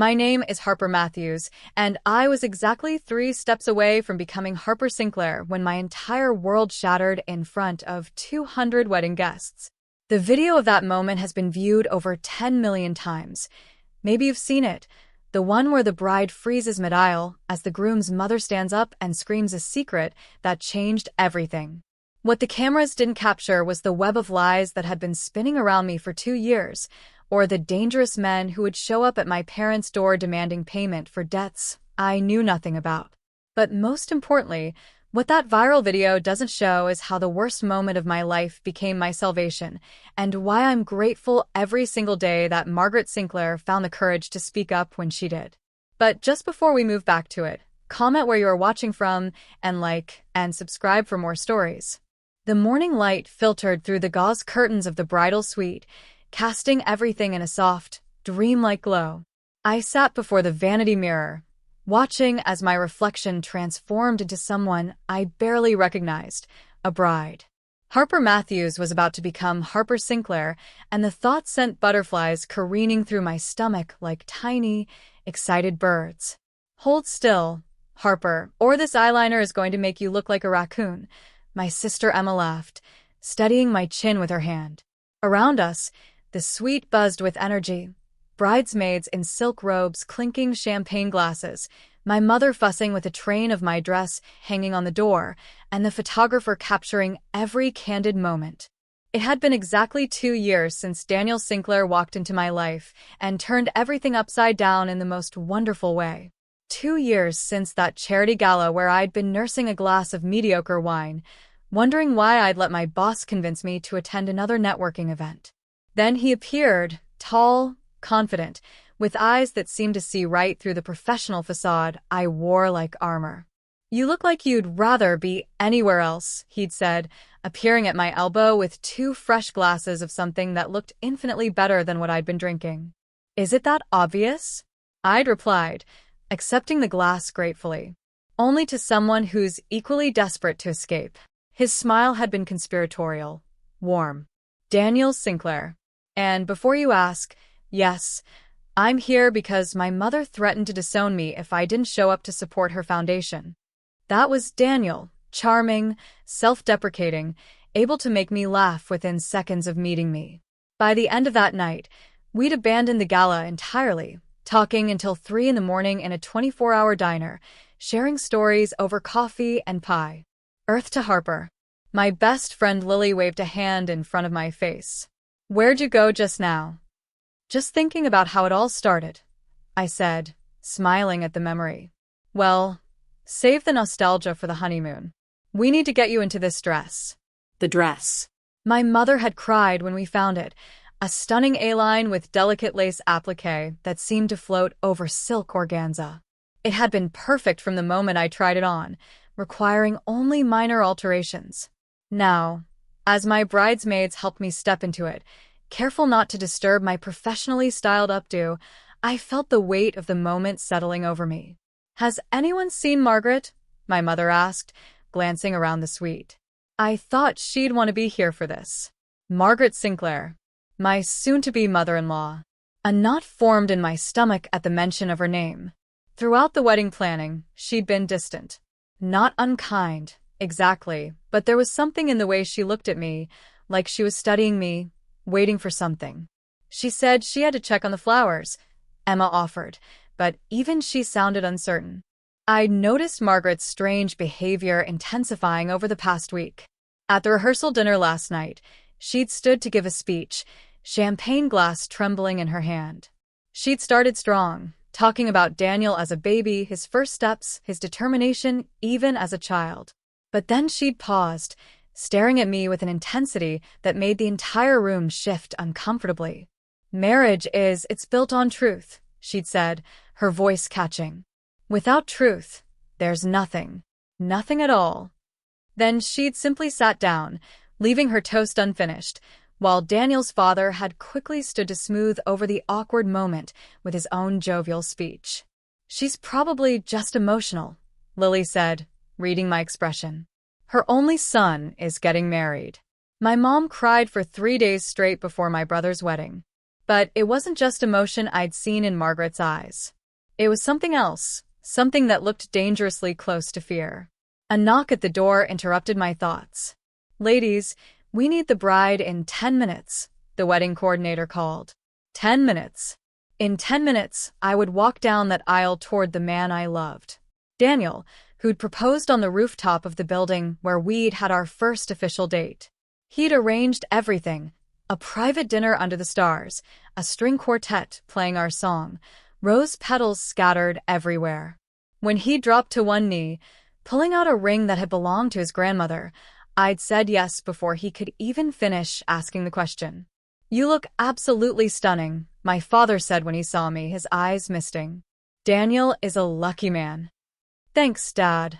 My name is Harper Matthews, and I was exactly 3 steps away from becoming Harper Sinclair when my entire world shattered in front of 200 wedding guests. The video of that moment has been viewed over 10 million times. Maybe you've seen it. The one where the bride freezes mid-aisle as the groom's mother stands up and screams a secret that changed everything. What the cameras didn't capture was the web of lies that had been spinning around me for 2 years, or the dangerous men who would show up at my parents' door demanding payment for debts I knew nothing about. But most importantly, what that viral video doesn't show is how the worst moment of my life became my salvation, and why I'm grateful every single day that Margaret Sinclair found the courage to speak up when she did. But just before we move back to it, comment where you are watching from, and like and subscribe for more stories. The morning light filtered through the gauze curtains of the bridal suite, casting everything in a soft, dreamlike glow. I sat before the vanity mirror, watching as my reflection transformed into someone I barely recognized, a bride. Harper Matthews was about to become Harper Sinclair, and the thought sent butterflies careening through my stomach like tiny, excited birds. Hold still, Harper, or this eyeliner is going to make you look like a raccoon, my sister Emma laughed, steadying my chin with her hand. Around us, the suite buzzed with energy. Bridesmaids in silk robes clinking champagne glasses, my mother fussing with a train of my dress hanging on the door, and the photographer capturing every candid moment. It had been exactly 2 years since Daniel Sinclair walked into my life and turned everything upside down in the most wonderful way. 2 years since that charity gala where I'd been nursing a glass of mediocre wine, wondering why I'd let my boss convince me to attend another networking event. Then he appeared, tall, confident, with eyes that seemed to see right through the professional facade I wore like armor. "You look like you'd rather be anywhere else," he'd said, appearing at my elbow with 2 fresh glasses of something that looked infinitely better than what I'd been drinking. "Is it that obvious?" I'd replied, accepting the glass gratefully. Only to someone who's equally desperate to escape. His smile had been conspiratorial, warm. Daniel Sinclair. And before you ask, yes, I'm here because my mother threatened to disown me if I didn't show up to support her foundation. That was Daniel, charming, self-deprecating, able to make me laugh within seconds of meeting me. By the end of that night, we'd abandoned the gala entirely, talking until 3 in the morning in a 24-hour diner, sharing stories over coffee and pie. Earth to Harper. My best friend Lily waved a hand in front of my face. "Where'd you go just now?" "Just thinking about how it all started," I said, smiling at the memory. "Well, save the nostalgia for the honeymoon. We need to get you into this dress." The dress. My mother had cried when we found it, a stunning A-line with delicate lace applique that seemed to float over silk organza. It had been perfect from the moment I tried it on, requiring only minor alterations. Now, as my bridesmaids helped me step into it, careful not to disturb my professionally styled updo, I felt the weight of the moment settling over me. "Has anyone seen Margaret?" my mother asked, glancing around the suite. I thought she'd want to be here for this. Margaret Sinclair, my soon-to-be mother-in-law. A knot formed in my stomach at the mention of her name. Throughout the wedding planning, she'd been distant. Not unkind, exactly, but there was something in the way she looked at me, like she was studying me, waiting for something. "She said she had to check on the flowers," Emma offered, but even she sounded uncertain. I'd noticed Margaret's strange behavior intensifying over the past week. At the rehearsal dinner last night, she'd stood to give a speech, champagne glass trembling in her hand. She'd started strong, talking about Daniel as a baby, his first steps, his determination, even as a child. But then she'd paused, staring at me with an intensity that made the entire room shift uncomfortably. "Marriage it's built on truth," she'd said, her voice catching. "Without truth, there's nothing. Nothing at all." Then she'd simply sat down, leaving her toast unfinished, while Daniel's father had quickly stood to smooth over the awkward moment with his own jovial speech. "She's probably just emotional," Lily said, reading my expression. "Her only son is getting married." My mom cried for 3 days straight before my brother's wedding. But it wasn't just emotion I'd seen in Margaret's eyes. It was something else, something that looked dangerously close to fear. A knock at the door interrupted my thoughts. "Ladies, we need the bride in 10 minutes, the wedding coordinator called. 10 minutes. In 10 minutes, I would walk down that aisle toward the man I loved. Daniel, who'd proposed on the rooftop of the building where we'd had our first official date. He'd arranged everything: a private dinner under the stars, a string quartet playing our song, rose petals scattered everywhere. When he dropped to one knee, pulling out a ring that had belonged to his grandmother, I'd said yes before he could even finish asking the question. "You look absolutely stunning," my father said when he saw me, his eyes misting. "Daniel is a lucky man." "Thanks, Dad,"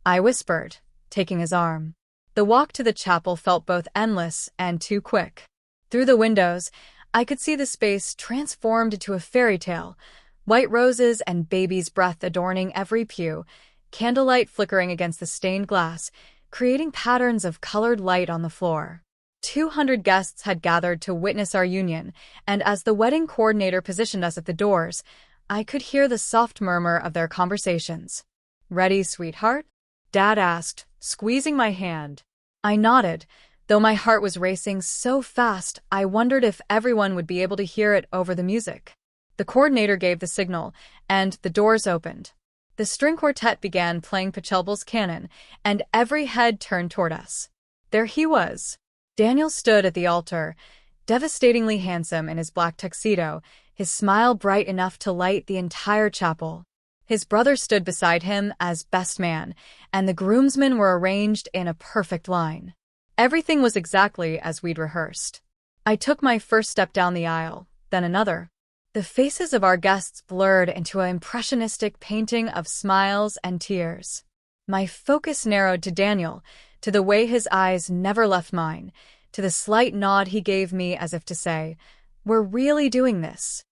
I whispered, taking his arm. The walk to the chapel felt both endless and too quick. Through the windows, I could see the space transformed into a fairy tale, white roses and baby's breath adorning every pew, candlelight flickering against the stained glass, creating patterns of colored light on the floor. 200 guests had gathered to witness our union, and as the wedding coordinator positioned us at the doors, I could hear the soft murmur of their conversations. "Ready, sweetheart?" Dad asked, squeezing my hand. I nodded, though my heart was racing so fast I wondered if everyone would be able to hear it over the music. The coordinator gave the signal, and the doors opened. The string quartet began playing Pachelbel's canon, and every head turned toward us. There he was. Daniel stood at the altar, devastatingly handsome in his black tuxedo, his smile bright enough to light the entire chapel. His brother stood beside him as best man, and the groomsmen were arranged in a perfect line. Everything was exactly as we'd rehearsed. I took my first step down the aisle, then another. The faces of our guests blurred into an impressionistic painting of smiles and tears. My focus narrowed to Daniel, to the way his eyes never left mine, to the slight nod he gave me as if to say, "We're really doing this."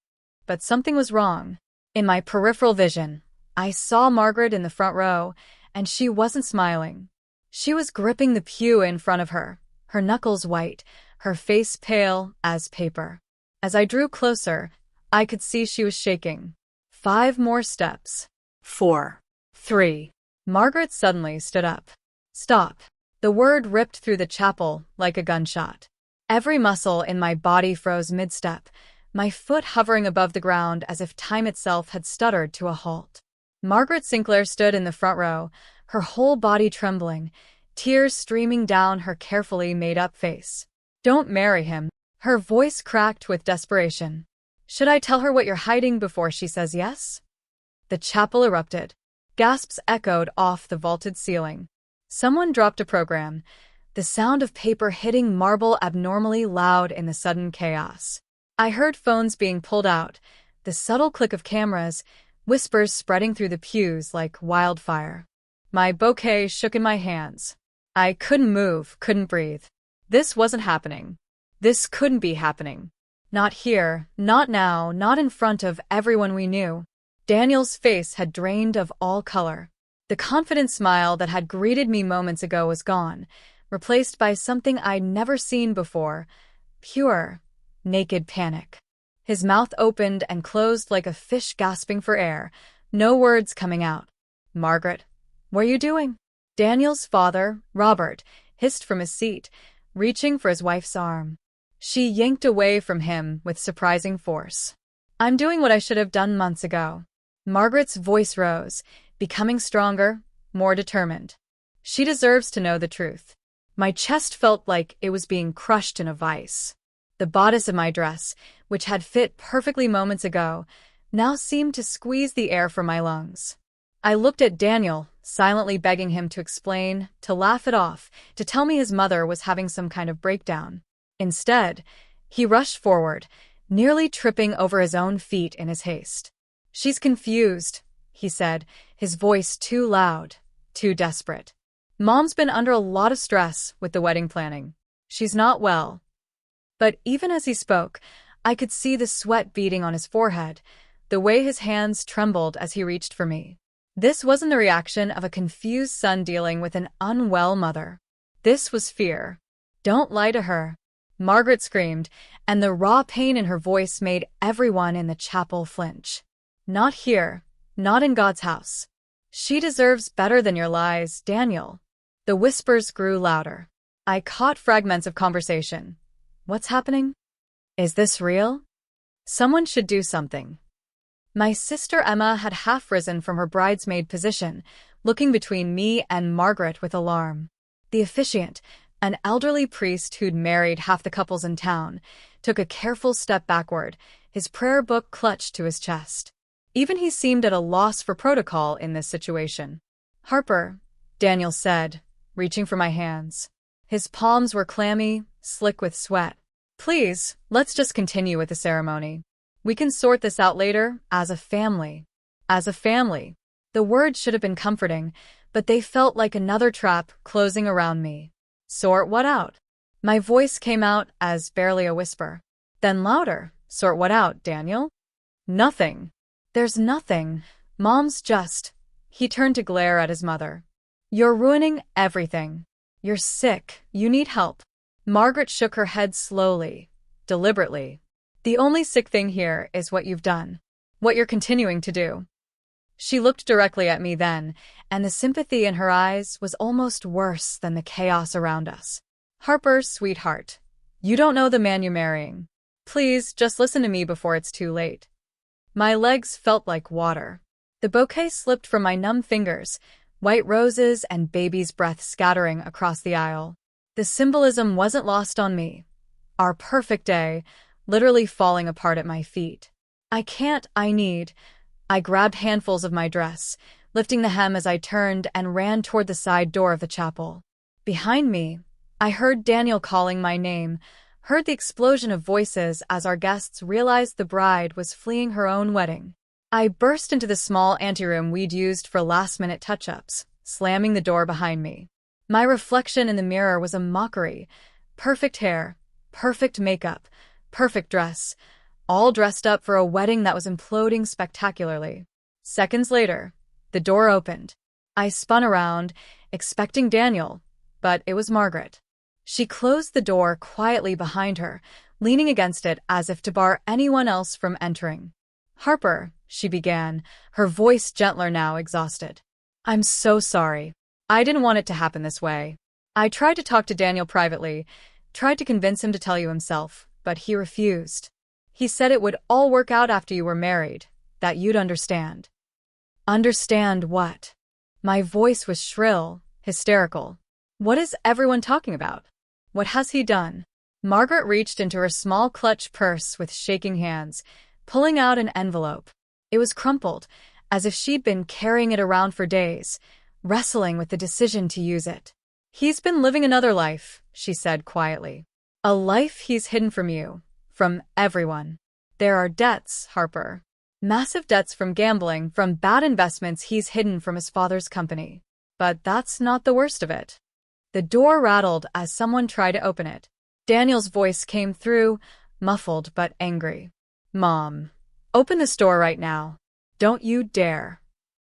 But something was wrong. In my peripheral vision, I saw Margaret in the front row, and she wasn't smiling. She was gripping the pew in front of her, her knuckles white, her face pale as paper. As I drew closer, I could see she was shaking. 5 more steps. 4. 3. Margaret suddenly stood up. "Stop." The word ripped through the chapel like a gunshot. Every muscle in my body froze mid-step, my foot hovering above the ground as if time itself had stuttered to a halt. Margaret Sinclair stood in the front row, her whole body trembling, tears streaming down her carefully made-up face. "Don't marry him." Her voice cracked with desperation. "Should I tell her what you're hiding before she says yes?" The chapel erupted. Gasps echoed off the vaulted ceiling. Someone dropped a program, the sound of paper hitting marble abnormally loud in the sudden chaos. I heard phones being pulled out, the subtle click of cameras, whispers spreading through the pews like wildfire. My bouquet shook in my hands. I couldn't move, couldn't breathe. This wasn't happening. This couldn't be happening. Not here, not now, not in front of everyone we knew. Daniel's face had drained of all color. The confident smile that had greeted me moments ago was gone, replaced by something I'd never seen before: pure, naked panic. His mouth opened and closed like a fish gasping for air, no words coming out. "Margaret, what are you doing?" Daniel's father, Robert, hissed from his seat, reaching for his wife's arm. She yanked away from him with surprising force. "I'm doing what I should have done months ago." Margaret's voice rose, becoming stronger, more determined. "She deserves to know the truth." My chest felt like it was being crushed in a vice. The bodice of my dress, which had fit perfectly moments ago, now seemed to squeeze the air from my lungs. I looked at Daniel, silently begging him to explain, to laugh it off, to tell me his mother was having some kind of breakdown. Instead, he rushed forward, nearly tripping over his own feet in his haste. "She's confused," he said, his voice too loud, too desperate. "Mom's been under a lot of stress with the wedding planning. She's not well." But even as he spoke, I could see the sweat beading on his forehead, the way his hands trembled as he reached for me. This wasn't the reaction of a confused son dealing with an unwell mother. This was fear. "Don't lie to her." Margaret screamed, and the raw pain in her voice made everyone in the chapel flinch. Not here, not in God's house. She deserves better than your lies, Daniel. The whispers grew louder. I caught fragments of conversation. What's happening? Is this real? Someone should do something. My sister Emma had half risen from her bridesmaid position, looking between me and Margaret with alarm. The officiant, an elderly priest who'd married half the couples in town, took a careful step backward, his prayer book clutched to his chest. Even he seemed at a loss for protocol in this situation. Harper, Daniel said, reaching for my hands. His palms were clammy, slick with sweat. Please, let's just continue with the ceremony. We can sort this out later, as a family. As a family. The words should have been comforting, but they felt like another trap closing around me. Sort what out? My voice came out as barely a whisper. Then louder. Sort what out, Daniel? Nothing. There's nothing. Mom's just... He turned to glare at his mother. You're ruining everything. You're sick. You need help. Margaret shook her head slowly, deliberately. The only sick thing here is what you've done. What you're continuing to do. She looked directly at me then, and the sympathy in her eyes was almost worse than the chaos around us. Harper, sweetheart, you don't know the man you're marrying. Please, just listen to me before it's too late. My legs felt like water. The bouquet slipped from my numb fingers, white roses and baby's breath scattering across the aisle. The symbolism wasn't lost on me. Our perfect day, literally falling apart at my feet. I grabbed handfuls of my dress, lifting the hem as I turned and ran toward the side door of the chapel. Behind me, I heard Daniel calling my name, heard the explosion of voices as our guests realized the bride was fleeing her own wedding. I burst into the small anteroom we'd used for last-minute touch-ups, slamming the door behind me. My reflection in the mirror was a mockery. Perfect hair, perfect makeup, perfect dress, all dressed up for a wedding that was imploding spectacularly. Seconds later, the door opened. I spun around, expecting Daniel, but it was Margaret. She closed the door quietly behind her, leaning against it as if to bar anyone else from entering. Harper, she began, her voice gentler now, exhausted. I'm so sorry. I didn't want it to happen this way. I tried to talk to Daniel privately, tried to convince him to tell you himself, but he refused. He said it would all work out after you were married, that you'd understand. Understand what? My voice was shrill, hysterical. What is everyone talking about? What has he done? Margaret reached into her small clutch purse with shaking hands, pulling out an envelope. It was crumpled, as if she'd been carrying it around for days, wrestling with the decision to use it. He's been living another life, she said quietly. A life he's hidden from you, from everyone. There are debts, Harper. Massive debts from gambling, from bad investments he's hidden from his father's company. But that's not the worst of it. The door rattled as someone tried to open it. Daniel's voice came through, muffled but angry. Mom, open this door right now. Don't you dare.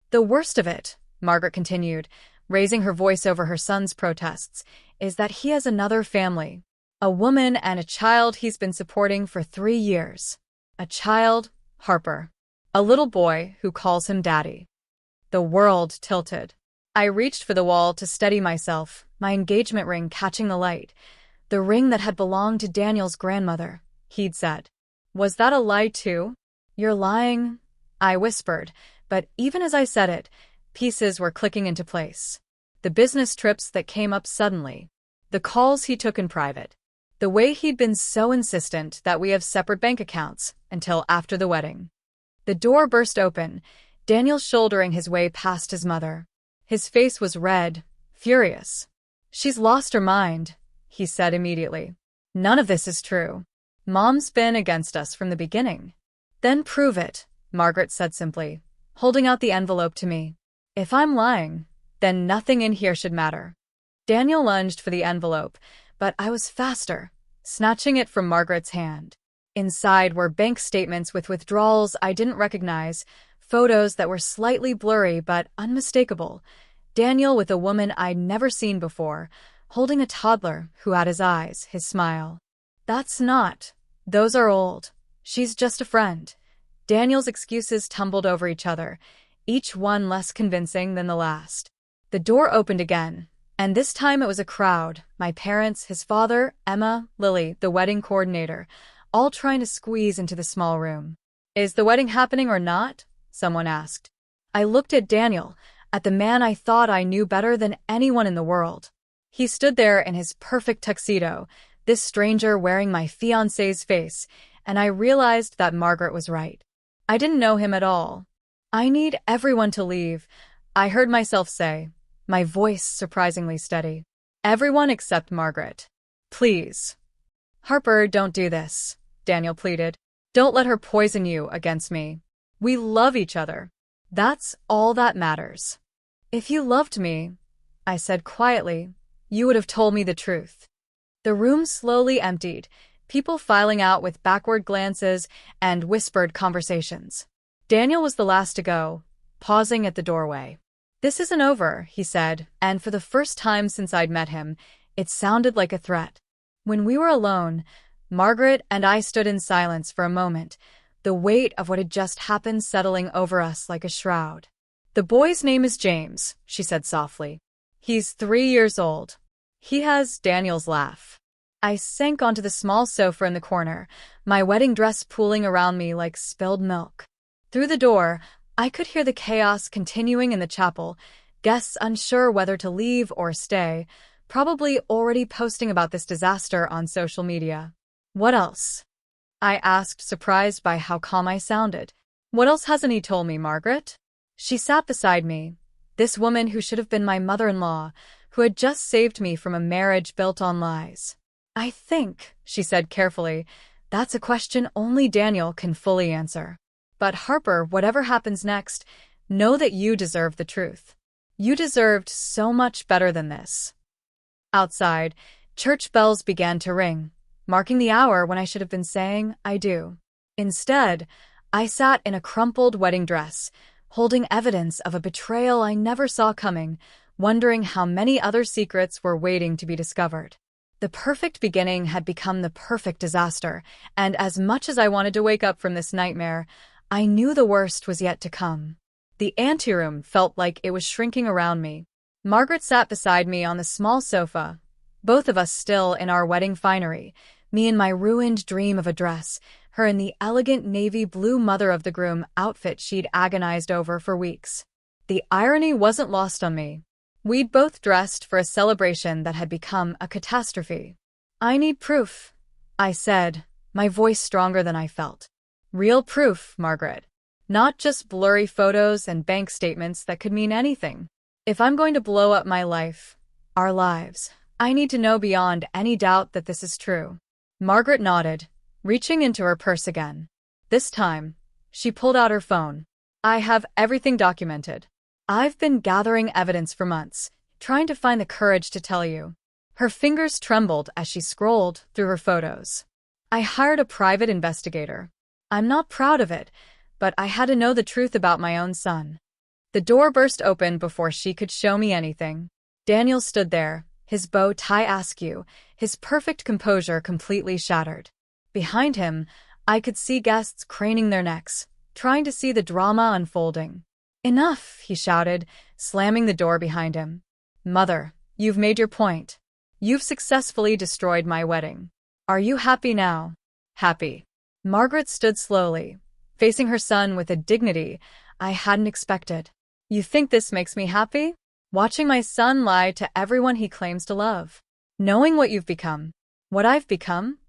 The worst of it, Margaret continued, raising her voice over her son's protests, is that he has another family. A woman and a child he's been supporting for 3 years. A child, Harper. A little boy who calls him Daddy. The world tilted. I reached for the wall to steady myself, my engagement ring catching the light. The ring that had belonged to Daniel's grandmother, he'd said. Was that a lie too? You're lying, I whispered, but even as I said it, pieces were clicking into place. The business trips that came up suddenly. The calls he took in private. The way he'd been so insistent that we have separate bank accounts until after the wedding. The door burst open, Daniel shouldering his way past his mother. His face was red, furious. She's lost her mind, he said immediately. None of this is true. Mom's been against us from the beginning. Then prove it, Margaret said simply, holding out the envelope to me. If I'm lying, then nothing in here should matter. Daniel lunged for the envelope, but I was faster, snatching it from Margaret's hand. Inside were bank statements with withdrawals I didn't recognize, photos that were slightly blurry but unmistakable. Daniel with a woman I'd never seen before, holding a toddler who had his eyes, his smile. That's not. Those are old. She's just a friend. Daniel's excuses tumbled over each other, each one less convincing than the last. The door opened again, and this time it was a crowd, my parents, his father, Emma, Lily, the wedding coordinator, all trying to squeeze into the small room. "Is the wedding happening or not?" someone asked. I looked at Daniel, at the man I thought I knew better than anyone in the world. He stood there in his perfect tuxedo, this stranger wearing my fiancé's face, and I realized that Margaret was right. I didn't know him at all. "I need everyone to leave," I heard myself say, my voice surprisingly steady. "Everyone except Margaret. Please." "Harper, don't do this," Daniel pleaded. "Don't let her poison you against me. We love each other. That's all that matters." "If you loved me," I said quietly, "you would have told me the truth." The room slowly emptied, people filing out with backward glances and whispered conversations. Daniel was the last to go, pausing at the doorway. "This isn't over," he said, and for the first time since I'd met him, it sounded like a threat. When we were alone, Margaret and I stood in silence for a moment, the weight of what had just happened settling over us like a shroud. "The boy's name is James," she said softly. "He's 3 years old. He has Daniel's laugh." I sank onto the small sofa in the corner, my wedding dress pooling around me like spilled milk. Through the door, I could hear the chaos continuing in the chapel, guests unsure whether to leave or stay, probably already posting about this disaster on social media. "What else?" I asked, surprised by how calm I sounded. "What else hasn't he told me, Margaret?" She sat beside me, this woman who should have been my mother-in-law, who had just saved me from a marriage built on lies. "I think," she said carefully, "that's a question only Daniel can fully answer. But Harper, whatever happens next, know that you deserve the truth. You deserved so much better than this." Outside, church bells began to ring, marking the hour when I should have been saying, "I do." Instead, I sat in a crumpled wedding dress, holding evidence of a betrayal I never saw coming, wondering how many other secrets were waiting to be discovered. The perfect beginning had become the perfect disaster, and as much as I wanted to wake up from this nightmare, I knew the worst was yet to come. The anteroom felt like it was shrinking around me. Margaret sat beside me on the small sofa, both of us still in our wedding finery, me in my ruined dream of a dress, her in the elegant navy blue mother of the groom outfit she'd agonized over for weeks. The irony wasn't lost on me. We'd both dressed for a celebration that had become a catastrophe. "I need proof," I said, my voice stronger than I felt. "Real proof, Margaret. Not just blurry photos and bank statements that could mean anything. If I'm going to blow up my life, our lives, I need to know beyond any doubt that this is true." Margaret nodded, reaching into her purse again. This time, she pulled out her phone. "I have everything documented. I've been gathering evidence for months, trying to find the courage to tell you." Her fingers trembled as she scrolled through her photos. "I hired a private investigator. I'm not proud of it, but I had to know the truth about my own son." The door burst open before she could show me anything. Daniel stood there, his bow tie askew, his perfect composure completely shattered. Behind him, I could see guests craning their necks, trying to see the drama unfolding. "Enough," he shouted, slamming the door behind him. "Mother, you've made your point. You've successfully destroyed my wedding. Are you happy now?" "Happy." Margaret stood slowly, facing her son with a dignity I hadn't expected. "You think this makes me happy? Watching my son lie to everyone he claims to love. Knowing what you've become. What I've become?"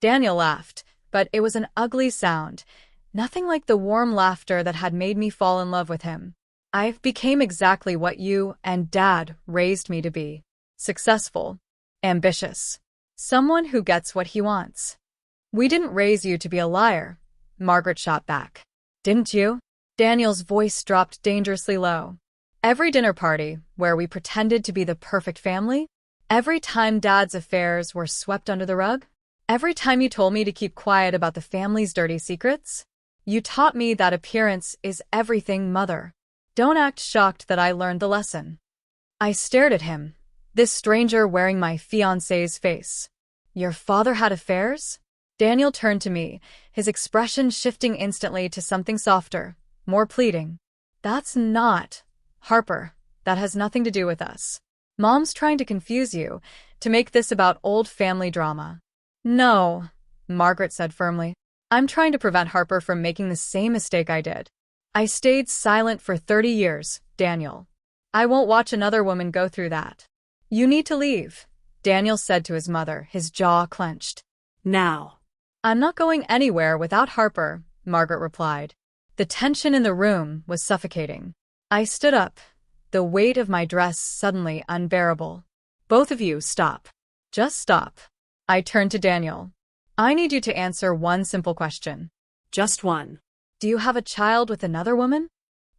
Daniel laughed, but it was an ugly sound. Nothing like the warm laughter that had made me fall in love with him. "I became exactly what you and Dad raised me to be. Successful. Ambitious. Someone who gets what he wants." "We didn't raise you to be a liar," Margaret shot back. "Didn't you?" Daniel's voice dropped dangerously low. "Every dinner party where we pretended to be the perfect family? Every time Dad's affairs were swept under the rug? Every time you told me to keep quiet about the family's dirty secrets? You taught me that appearance is everything, Mother. Don't act shocked that I learned the lesson." I stared at him, this stranger wearing my fiancé's face. Your father had affairs? Daniel turned to me, his expression shifting instantly to something softer, more pleading. That's not. Harper, that has nothing to do with us. Mom's trying to confuse you, to make this about old family drama. No, Margaret said firmly. I'm trying to prevent Harper from making the same mistake I did. I stayed silent for 30 years, Daniel. I won't watch another woman go through that. You need to leave, Daniel said to his mother, his jaw clenched. Now. I'm not going anywhere without Harper, Margaret replied. The tension in the room was suffocating. I stood up, the weight of my dress suddenly unbearable. Both of you stop. Just stop. I turned to Daniel. I need you to answer one simple question. Just one. Do you have a child with another woman?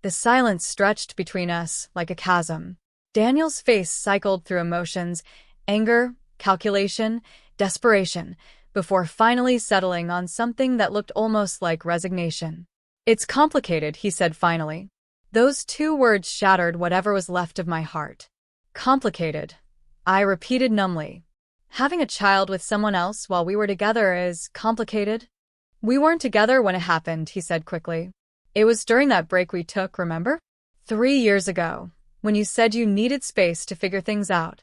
The silence stretched between us like a chasm. Daniel's face cycled through emotions, anger, calculation, desperation, before finally settling on something that looked almost like resignation. It's complicated, he said finally. Those two words shattered whatever was left of my heart. Complicated, I repeated numbly. Having a child with someone else while we were together is complicated. We weren't together when it happened, he said quickly. It was during that break we took, remember? 3 years ago, when you said you needed space to figure things out.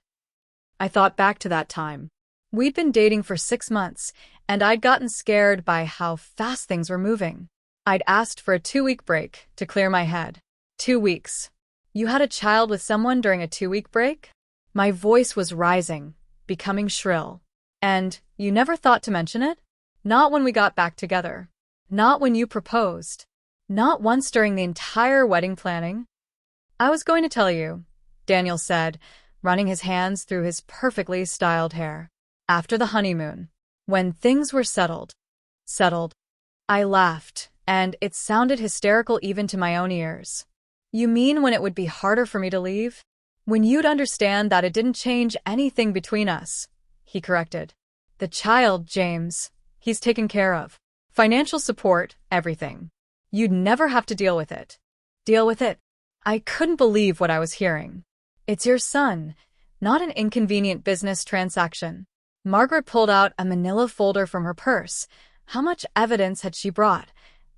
I thought back to that time. We'd been dating for 6 months, and I'd gotten scared by how fast things were moving. I'd asked for a 2-week break to clear my head. 2 weeks. You had a child with someone during a 2-week break? My voice was rising, becoming shrill. And you never thought to mention it? Not when we got back together. Not when you proposed. Not once during the entire wedding planning. I was going to tell you, Daniel said, running his hands through his perfectly styled hair. After the honeymoon, when things were settled. I laughed, and it sounded hysterical even to my own ears. You mean when it would be harder for me to leave? When you'd understand that it didn't change anything between us, he corrected. The child, James, he's taken care of. Financial support, everything. You'd never have to deal with it. Deal with it? I couldn't believe what I was hearing. It's your son, not an inconvenient business transaction. Margaret pulled out a manila folder from her purse. How much evidence had she brought?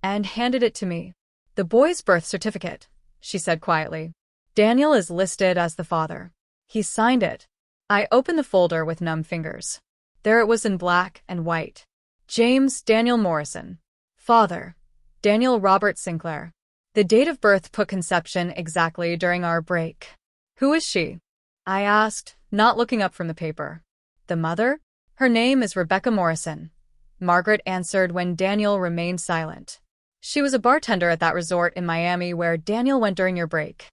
And handed it to me. The boy's birth certificate, she said quietly. Daniel is listed as the father. He signed it. I opened the folder with numb fingers. There it was in black and white. James Daniel Morrison. Father, Daniel Robert Sinclair. The date of birth put conception exactly during our break. Who is she? I asked, not looking up from the paper. The mother? Her name is Rebecca Morrison. Margaret answered when Daniel remained silent. She was a bartender at that resort in Miami where Daniel went during your break.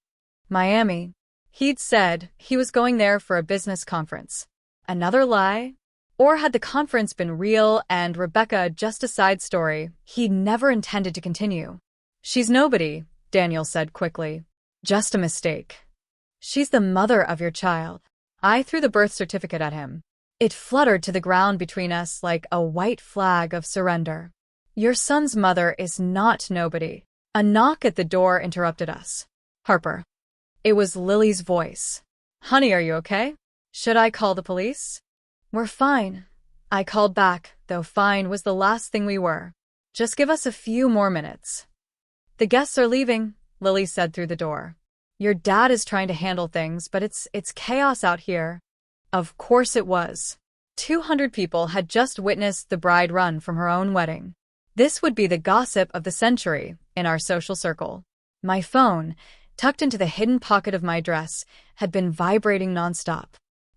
Miami. He'd said he was going there for a business conference. Another lie? Or had the conference been real and Rebecca just a side story he'd never intended to continue? She's nobody, Daniel said quickly. Just a mistake. She's the mother of your child. I threw the birth certificate at him. It fluttered to the ground between us like a white flag of surrender. Your son's mother is not nobody. A knock at the door interrupted us. Harper. It was Lily's voice. Honey, are you okay? Should I call the police? We're fine. I called back, though fine was the last thing we were. Just give us a few more minutes. The guests are leaving, Lily said through the door. Your dad is trying to handle things, but it's chaos out here. Of course it was. 200 people had just witnessed the bride run from her own wedding. This would be the gossip of the century in our social circle. My phone, tucked into the hidden pocket of my dress, had been vibrating nonstop.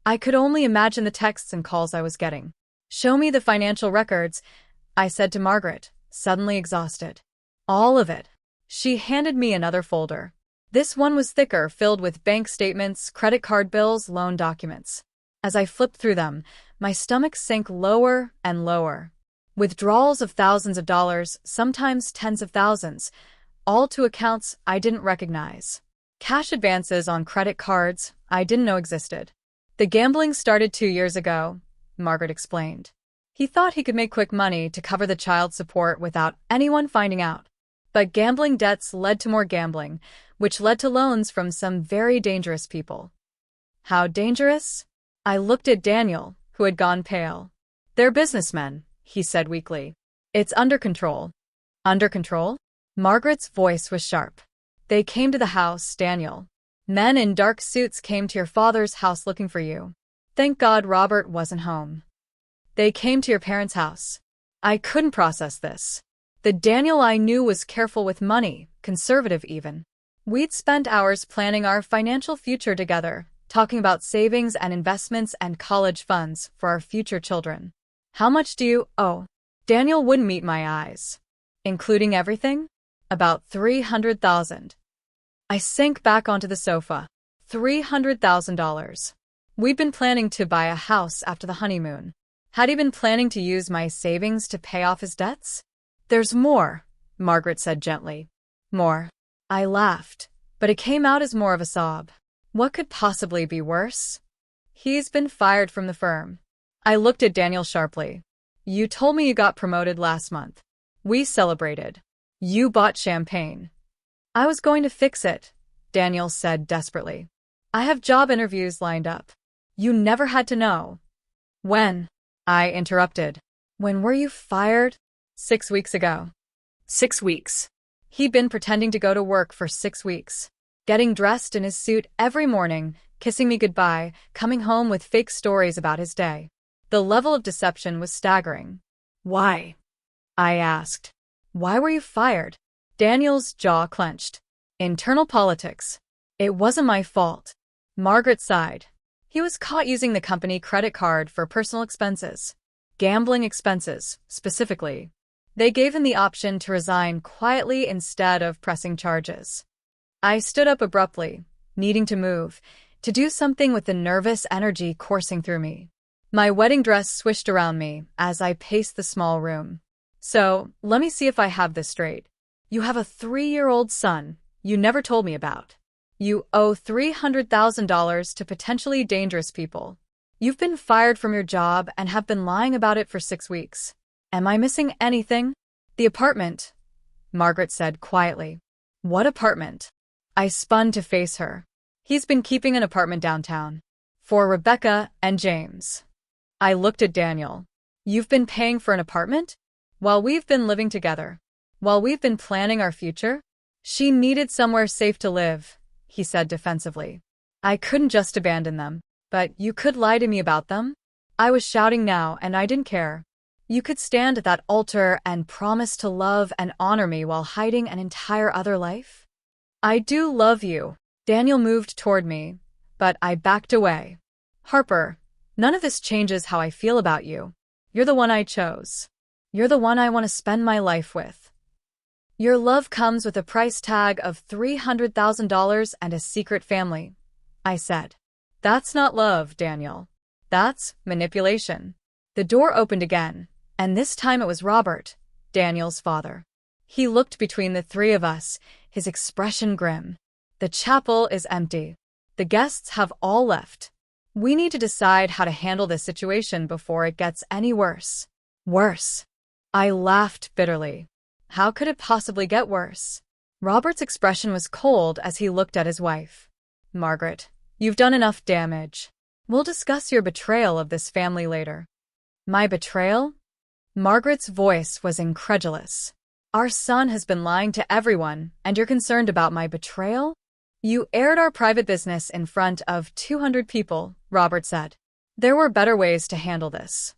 I could only imagine the texts and calls I was getting. Show me the financial records, I said to Margaret, suddenly exhausted. All of it. She handed me another folder. This one was thicker, filled with bank statements, credit card bills, loan documents. As I flipped through them, my stomach sank lower and lower. Withdrawals of thousands of dollars, sometimes tens of thousands, all to accounts I didn't recognize. Cash advances on credit cards I didn't know existed. The gambling started 2 years ago, Margaret explained. He thought he could make quick money to cover the child support without anyone finding out. But gambling debts led to more gambling, which led to loans from some very dangerous people. How dangerous? I looked at Daniel, who had gone pale. They're businessmen, he said weakly. It's under control. Under control? Margaret's voice was sharp. They came to the house, Daniel. Men in dark suits came to your father's house looking for you. Thank God Robert wasn't home. They came to your parents' house. I couldn't process this. The Daniel I knew was careful with money, conservative even. We'd spent hours planning our financial future together, talking about savings and investments and college funds for our future children. How much do you owe? Daniel wouldn't meet my eyes. Including everything? About $300,000. I sank back onto the sofa. $300,000. We'd been planning to buy a house after the honeymoon. Had he been planning to use my savings to pay off his debts? There's more, Margaret said gently. More. I laughed, but it came out as more of a sob. What could possibly be worse? He's been fired from the firm. I looked at Daniel sharply. You told me you got promoted last month. We celebrated. You bought champagne. I was going to fix it, Daniel said desperately. I have job interviews lined up. You never had to know. When? I interrupted. When were you fired? 6 weeks ago. 6 weeks. He'd been pretending to go to work for 6 weeks. Getting dressed in his suit every morning, kissing me goodbye, coming home with fake stories about his day. The level of deception was staggering. Why? I asked. Why were you fired? Daniel's jaw clenched. Internal politics. It wasn't my fault. Margaret sighed. He was caught using the company credit card for personal expenses. Gambling expenses, specifically. They gave him the option to resign quietly instead of pressing charges. I stood up abruptly, needing to move, to do something with the nervous energy coursing through me. My wedding dress swished around me as I paced the small room. So, let me see if I have this straight. You have a 3-year-old son you never told me about. You owe $300,000 to potentially dangerous people. You've been fired from your job and have been lying about it for 6 weeks. Am I missing anything? The apartment, Margaret said quietly. What apartment? I spun to face her. He's been keeping an apartment downtown. For Rebecca and James. I looked at Daniel. You've been paying for an apartment? While we've been living together? While we've been planning our future? She needed somewhere safe to live, he said defensively. I couldn't just abandon them. But you could lie to me about them? I was shouting now, and I didn't care. You could stand at that altar and promise to love and honor me while hiding an entire other life? I do love you. Daniel moved toward me, but I backed away. Harper, none of this changes how I feel about you. You're the one I chose. You're the one I want to spend my life with. Your love comes with a price tag of $300,000 and a secret family, I said. That's not love, Daniel. That's manipulation. The door opened again, and this time it was Robert, Daniel's father. He looked between the three of us, his expression grim. The chapel is empty. The guests have all left. We need to decide how to handle this situation before it gets any worse. Worse. I laughed bitterly. How could it possibly get worse? Robert's expression was cold as he looked at his wife. Margaret, you've done enough damage. We'll discuss your betrayal of this family later. My betrayal? Margaret's voice was incredulous. Our son has been lying to everyone, and you're concerned about my betrayal? You aired our private business in front of 200 people, Robert said. There were better ways to handle this.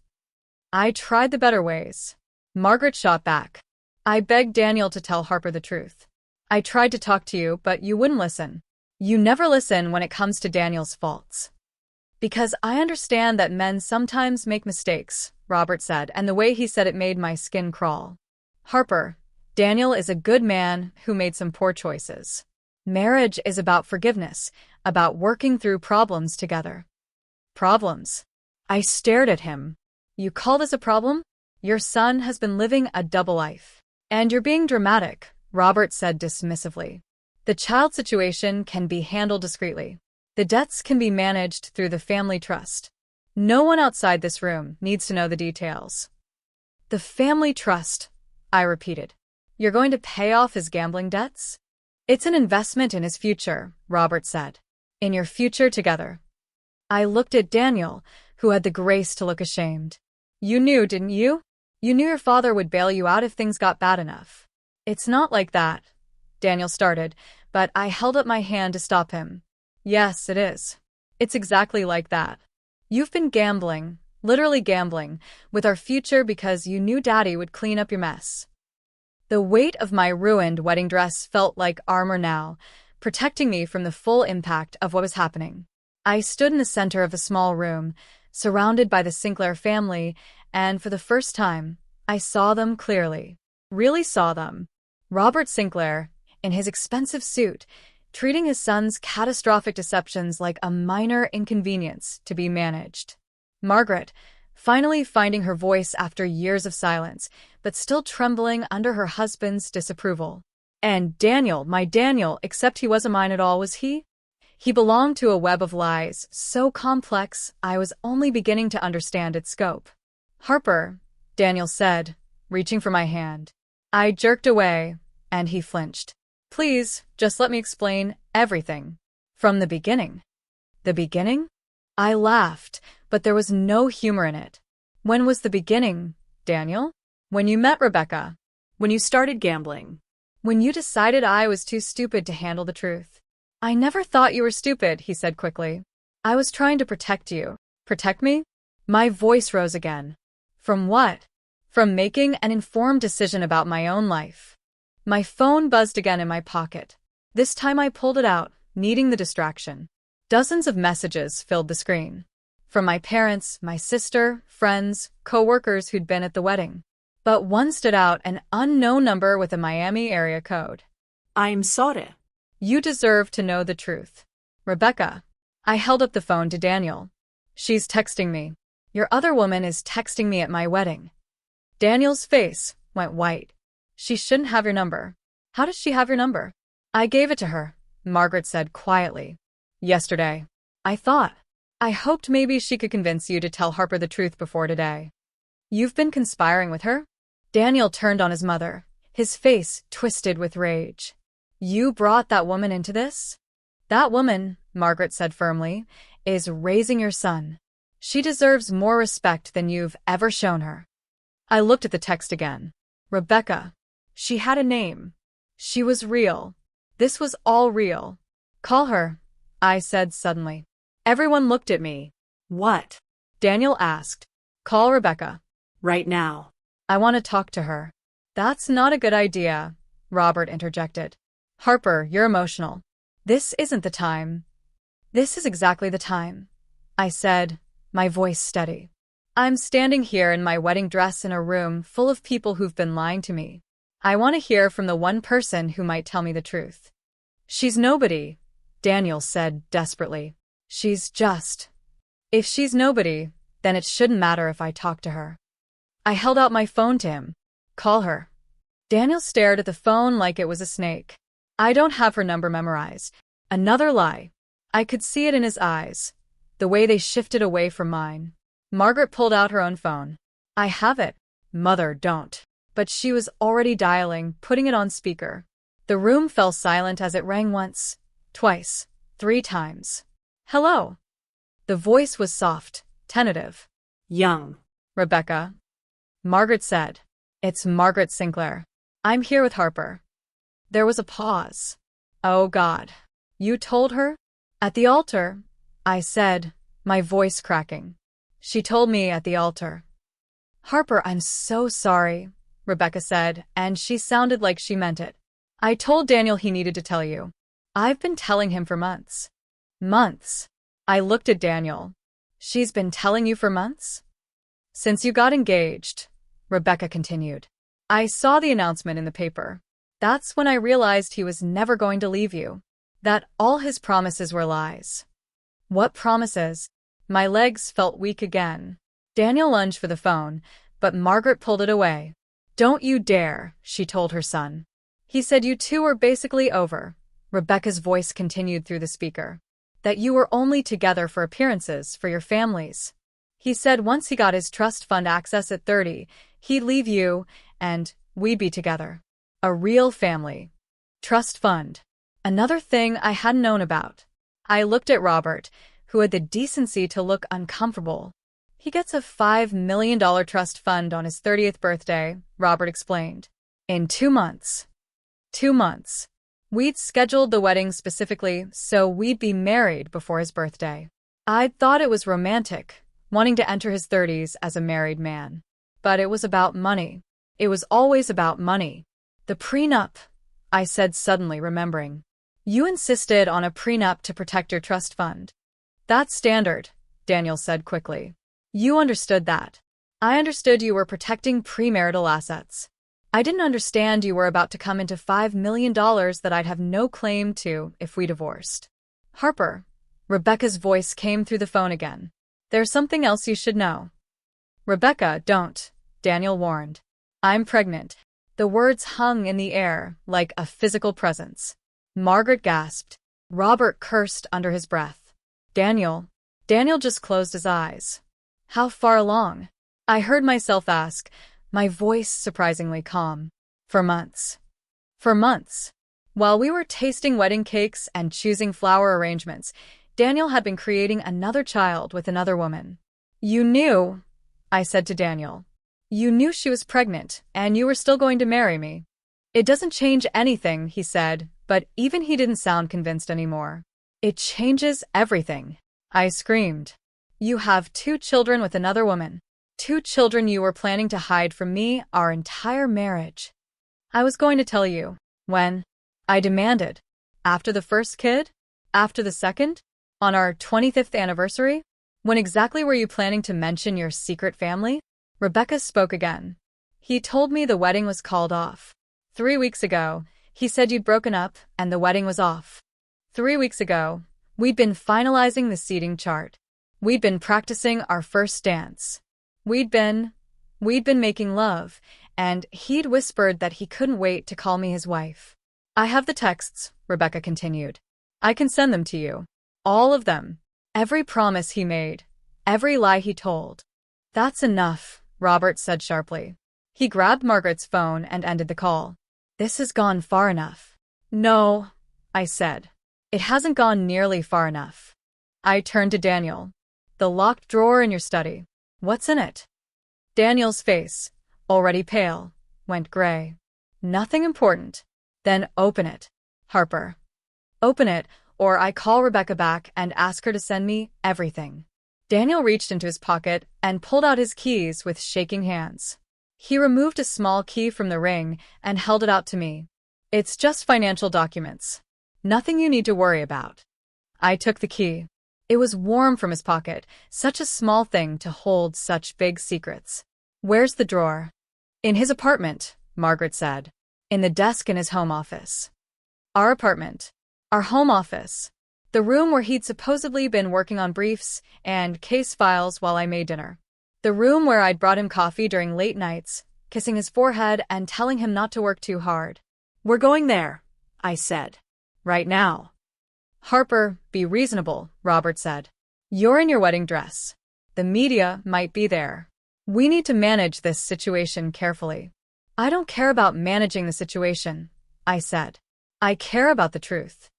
I tried the better ways. Margaret shot back. I begged Daniel to tell Harper the truth. I tried to talk to you, but you wouldn't listen. You never listen when it comes to Daniel's faults. Because I understand that men sometimes make mistakes, Robert said, and the way he said it made my skin crawl. Harper, Daniel is a good man who made some poor choices. Marriage is about forgiveness, about working through problems together. Problems? I stared at him. You call this a problem? Your son has been living a double life. And you're being dramatic, Robert said dismissively. The child situation can be handled discreetly. The debts can be managed through the family trust. No one outside this room needs to know the details. The family trust, I repeated. You're going to pay off his gambling debts? It's an investment in his future, Robert said. In your future together. I looked at Daniel, who had the grace to look ashamed. You knew, didn't you? You knew your father would bail you out if things got bad enough. It's not like that, Daniel started, but I held up my hand to stop him. Yes, it is. It's exactly like that. You've been gambling, literally gambling, with our future because you knew Daddy would clean up your mess. The weight of my ruined wedding dress felt like armor now, protecting me from the full impact of what was happening. I stood in the center of a small room, surrounded by the Sinclair family, and for the first time, I saw them clearly. Really saw them. Robert Sinclair, in his expensive suit, treating his son's catastrophic deceptions like a minor inconvenience to be managed. Margaret, finally finding her voice after years of silence, but still trembling under her husband's disapproval. And Daniel, my Daniel, except he wasn't mine at all, was he? He belonged to a web of lies, so complex I was only beginning to understand its scope. Harper, Daniel said, reaching for my hand. I jerked away, and he flinched. Please, just let me explain everything. From the beginning. The beginning? I laughed, but there was no humor in it. When was the beginning, Daniel? When you met Rebecca. When you started gambling. When you decided I was too stupid to handle the truth. I never thought you were stupid, he said quickly. I was trying to protect you. Protect me? My voice rose again. From what? From making an informed decision about my own life. My phone buzzed again in my pocket. This time I pulled it out, needing the distraction. Dozens of messages filled the screen. From my parents, my sister, friends, co-workers who'd been at the wedding. But one stood out, an unknown number with a Miami area code. I'm sorry. You deserve to know the truth. Rebecca. I held up the phone to Daniel. She's texting me. Your other woman is texting me at my wedding. Daniel's face went white. She shouldn't have your number. How does she have your number? I gave it to her, Margaret said quietly. Yesterday. I hoped maybe she could convince you to tell Harper the truth before today. You've been conspiring with her? Daniel turned on his mother, his face twisted with rage. You brought that woman into this? That woman, Margaret said firmly, is raising your son. She deserves more respect than you've ever shown her. I looked at the text again. Rebecca. She had a name. She was real. This was all real. Call her, I said suddenly. Everyone looked at me. What? Daniel asked. Call Rebecca. Right now. I want to talk to her. That's not a good idea, Robert interjected. Harper, you're emotional. This isn't the time. This is exactly the time, I said, my voice steady. I'm standing here in my wedding dress in a room full of people who've been lying to me. I want to hear from the one person who might tell me the truth. She's nobody, Daniel said desperately. She's just. If she's nobody, then it shouldn't matter if I talk to her. I held out my phone to him. Call her. Daniel stared at the phone like it was a snake. I don't have her number memorized. Another lie. I could see it in his eyes, the way they shifted away from mine. Margaret pulled out her own phone. I have it. Mother, don't. But she was already dialing, putting it on speaker. The room fell silent as it rang once, twice, 3 times. Hello. The voice was soft, tentative. Young. Rebecca. Margaret said. It's Margaret Sinclair. I'm here with Harper. There was a pause. Oh God. You told her? At the altar, I said, my voice cracking. She told me at the altar. Harper, I'm so sorry, Rebecca said, and she sounded like she meant it. I told Daniel he needed to tell you. I've been telling him for months. Months. I looked at Daniel. She's been telling you for months? Since you got engaged, Rebecca continued. I saw the announcement in the paper. That's when I realized he was never going to leave you. That all his promises were lies. What promises? My legs felt weak again. Daniel lunged for the phone, but Margaret pulled it away. Don't you dare, she told her son. He said you two were basically over. Rebecca's voice continued through the speaker. That you were only together for appearances for your families. He said once he got his trust fund access at 30, he'd leave you, and we'd be together. A real family. Trust fund. Another thing I hadn't known about. I looked at Robert, who had the decency to look uncomfortable. He gets a $5 million trust fund on his 30th birthday, Robert explained. In 2 months. 2 months. We'd scheduled the wedding specifically so we'd be married before his birthday. I'd thought it was romantic, wanting to enter his 30s as a married man. But it was about money. It was always about money. The prenup, I said suddenly remembering. You insisted on a prenup to protect your trust fund. That's standard, Daniel said quickly. You understood that. I understood you were protecting premarital assets. I didn't understand you were about to come into $5 million that I'd have no claim to if we divorced. Harper, Rebecca's voice came through the phone again. There's something else you should know. Rebecca, don't, Daniel warned. I'm pregnant. The words hung in the air like a physical presence. Margaret gasped. Robert cursed under his breath. Daniel just closed his eyes. How far along? I heard myself ask, my voice surprisingly calm. For months. For months. While we were tasting wedding cakes and choosing flower arrangements, Daniel had been creating another child with another woman. You knew, I said to Daniel. You knew she was pregnant, and you were still going to marry me. It doesn't change anything, he said, but even he didn't sound convinced anymore. It changes everything, I screamed. You have 2 children with another woman. 2 children you were planning to hide from me our entire marriage. I was going to tell you. When? I demanded. After the first kid? After the second? On our 25th anniversary? When exactly were you planning to mention your secret family? Rebecca spoke again. He told me the wedding was called off. 3 weeks ago, he said you'd broken up and the wedding was off. 3 weeks ago, we'd been finalizing the seating chart. We'd been practicing our first dance. We'd been making love, and he'd whispered that he couldn't wait to call me his wife. I have the texts, Rebecca continued. I can send them to you. All of them. Every promise he made. Every lie he told. That's enough, Robert said sharply. He grabbed Margaret's phone and ended the call. This has gone far enough. No, I said. It hasn't gone nearly far enough. I turned to Daniel. The locked drawer in your study. What's in it? Daniel's face, already pale, went gray. Nothing important. Then open it, Harper. Open it, or I call Rebecca back and ask her to send me everything. Daniel reached into his pocket and pulled out his keys with shaking hands. He removed a small key from the ring and held it out to me. It's just financial documents. Nothing you need to worry about. I took the key. It was warm from his pocket, such a small thing to hold such big secrets. Where's the drawer? In his apartment, Margaret said. In the desk in his home office. Our apartment. Our home office. The room where he'd supposedly been working on briefs and case files while I made dinner. The room where I'd brought him coffee during late nights, kissing his forehead and telling him not to work too hard. We're going there, I said. Right now. Harper, be reasonable, Robert said. You're in your wedding dress. The media might be there. We need to manage this situation carefully. I don't care about managing the situation, I said. I care about the truth.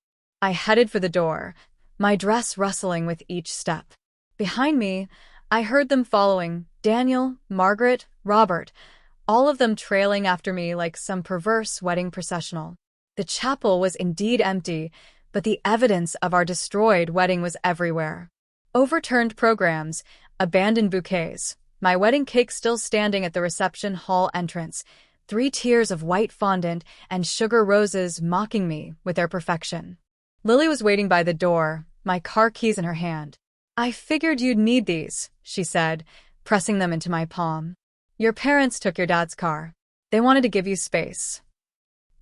I headed for the door, my dress rustling with each step. Behind me, I heard them following, Daniel, Margaret, Robert, all of them trailing after me like some perverse wedding processional. The chapel was indeed empty, but the evidence of our destroyed wedding was everywhere. Overturned programs, abandoned bouquets, my wedding cake still standing at the reception hall entrance, 3 tiers of white fondant and sugar roses mocking me with their perfection. Lily was waiting by the door, my car keys in her hand. I figured you'd need these, she said, pressing them into my palm. Your parents took your dad's car. They wanted to give you space.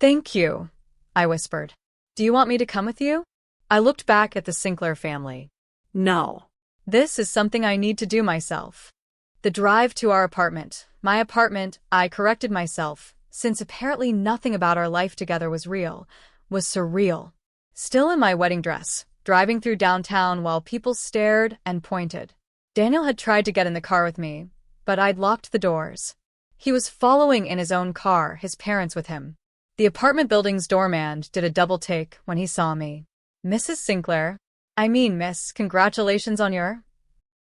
Thank you, I whispered. Do you want me to come with you? I looked back at the Sinclair family. No. This is something I need to do myself. The drive to our apartment, my apartment, I corrected myself, since apparently nothing about our life together was real, was surreal. Still in my wedding dress, driving through downtown while people stared and pointed. Daniel had tried to get in the car with me, but I'd locked the doors. He was following in his own car, his parents with him. The apartment building's doorman did a double take when he saw me. Mrs. Sinclair? I mean, miss, congratulations on your...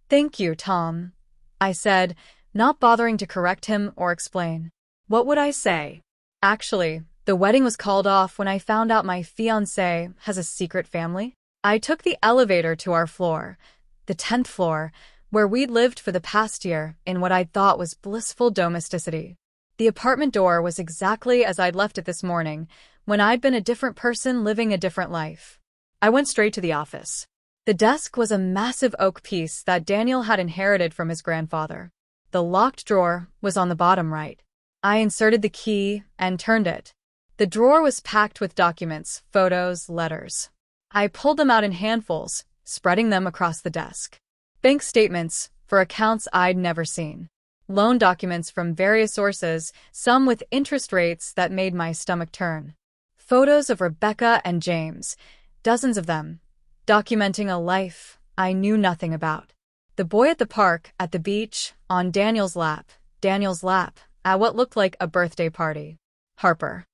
Thank you, Tom. I said, not bothering to correct him or explain. What would I say? Actually, the wedding was called off when I found out my fiancé has a secret family. I took the elevator to our floor, the 10th floor, where we'd lived for the past year in what I thought was blissful domesticity. The apartment door was exactly as I'd left it this morning, when I'd been a different person living a different life. I went straight to the office. The desk was a massive oak piece that Daniel had inherited from his grandfather. The locked drawer was on the bottom right. I inserted the key and turned it. The drawer was packed with documents, photos, letters. I pulled them out in handfuls, spreading them across the desk. Bank statements for accounts I'd never seen. Loan documents from various sources, some with interest rates that made my stomach turn. Photos of Rebecca and James, dozens of them, documenting a life I knew nothing about. The boy at the park, at the beach, on Daniel's lap, at what looked like a birthday party. Harper.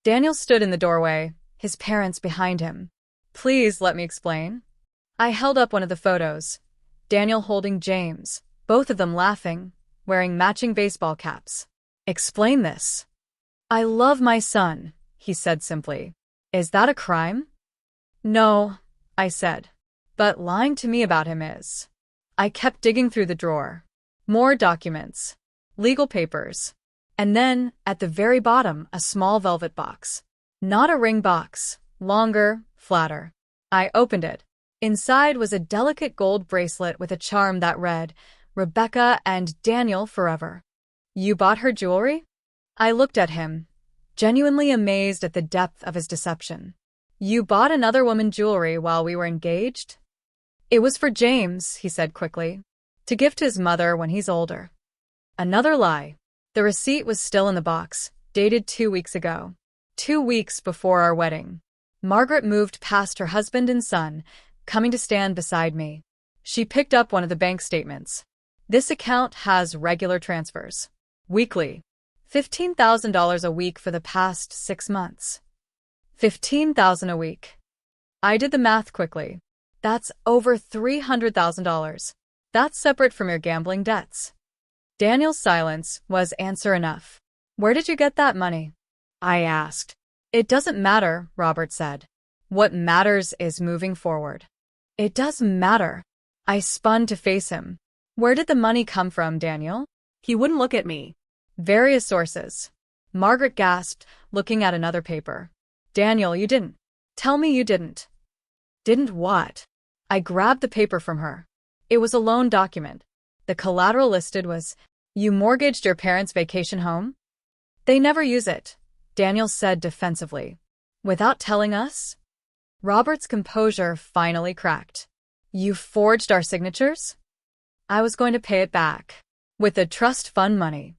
Daniel stood in the doorway, his parents behind him. Please let me explain. I held up one of the photos. Daniel holding James, both of them laughing, wearing matching baseball caps. Explain this. I love my son, he said simply. Is that a crime? No, I said. But lying to me about him is. I kept digging through the drawer. More documents. Legal papers. And then, at the very bottom, a small velvet box. Not a ring box. Longer, flatter. I opened it. Inside was a delicate gold bracelet with a charm that read, Rebecca and Daniel forever. You bought her jewelry? I looked at him, genuinely amazed at the depth of his deception. You bought another woman jewelry while we were engaged? It was for James, he said quickly, to gift his mother when he's older. Another lie. The receipt was still in the box, dated 2 weeks ago. 2 weeks before our wedding. Margaret moved past her husband and son, coming to stand beside me. She picked up one of the bank statements. This account has regular transfers. Weekly. $15,000 a week for the past 6 months. $15,000 a week. I did the math quickly. That's over $300,000. That's separate from your gambling debts. Daniel's silence was answer enough. Where did you get that money? I asked. It doesn't matter, Robert said. What matters is moving forward. It does matter. I spun to face him. Where did the money come from, Daniel? He wouldn't look at me. Various sources. Margaret gasped, looking at another paper. Daniel, you didn't. Tell me you didn't. Didn't what? I grabbed the paper from her. It was a loan document. The collateral listed was, you mortgaged your parents' vacation home? They never use it, Daniel said defensively. Without telling us? Robert's composure finally cracked. You forged our signatures? I was going to pay it back. With the trust fund money.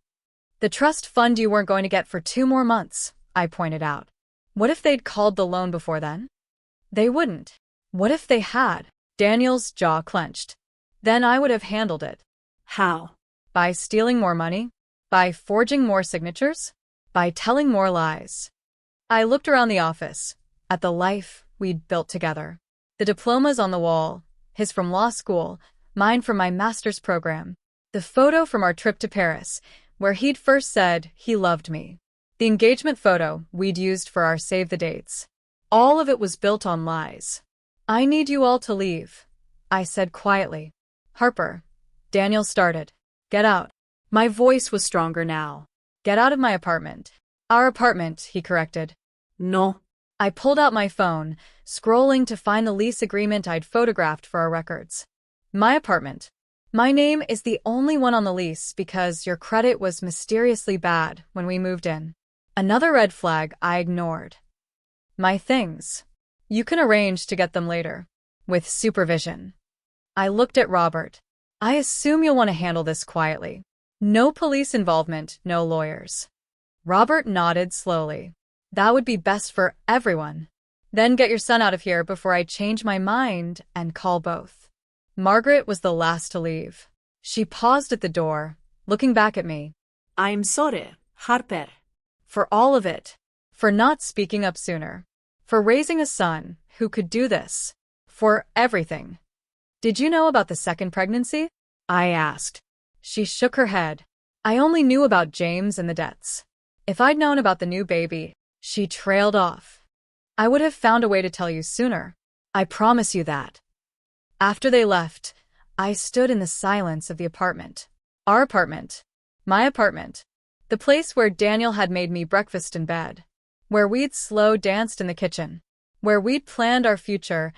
The trust fund you weren't going to get for 2 more months, I pointed out. What if they'd called the loan before then? They wouldn't. What if they had? Daniel's jaw clenched. Then I would have handled it. How? By stealing more money? By forging more signatures? By telling more lies? I looked around the office, at the life we'd built together. The diplomas on the wall, his from law school, mine from my master's program. The photo from our trip to Paris, where he'd first said he loved me. The engagement photo we'd used for our save the dates. All of it was built on lies. I need you all to leave, I said quietly. Harper. Daniel started. Get out. My voice was stronger now. Get out of my apartment. Our apartment, he corrected. No. I pulled out my phone, scrolling to find the lease agreement I'd photographed for our records. My apartment. My name is the only one on the lease because your credit was mysteriously bad when we moved in. Another red flag I ignored. My things. You can arrange to get them later. With supervision. I looked at Robert. I assume you'll want to handle this quietly. No police involvement, no lawyers. Robert nodded slowly. That would be best for everyone. Then get your son out of here before I change my mind and call both. Margaret was the last to leave. She paused at the door, looking back at me. I'm sorry, Harper. For all of it. For not speaking up sooner. For raising a son who could do this. For everything. Did you know about the second pregnancy? I asked. She shook her head. I only knew about James and the debts. If I'd known about the new baby, she trailed off. I would have found a way to tell you sooner. I promise you that. After they left, I stood in the silence of the apartment. Our apartment. My apartment. The place where Daniel had made me breakfast in bed. Where we'd slow danced in the kitchen. Where we'd planned our future,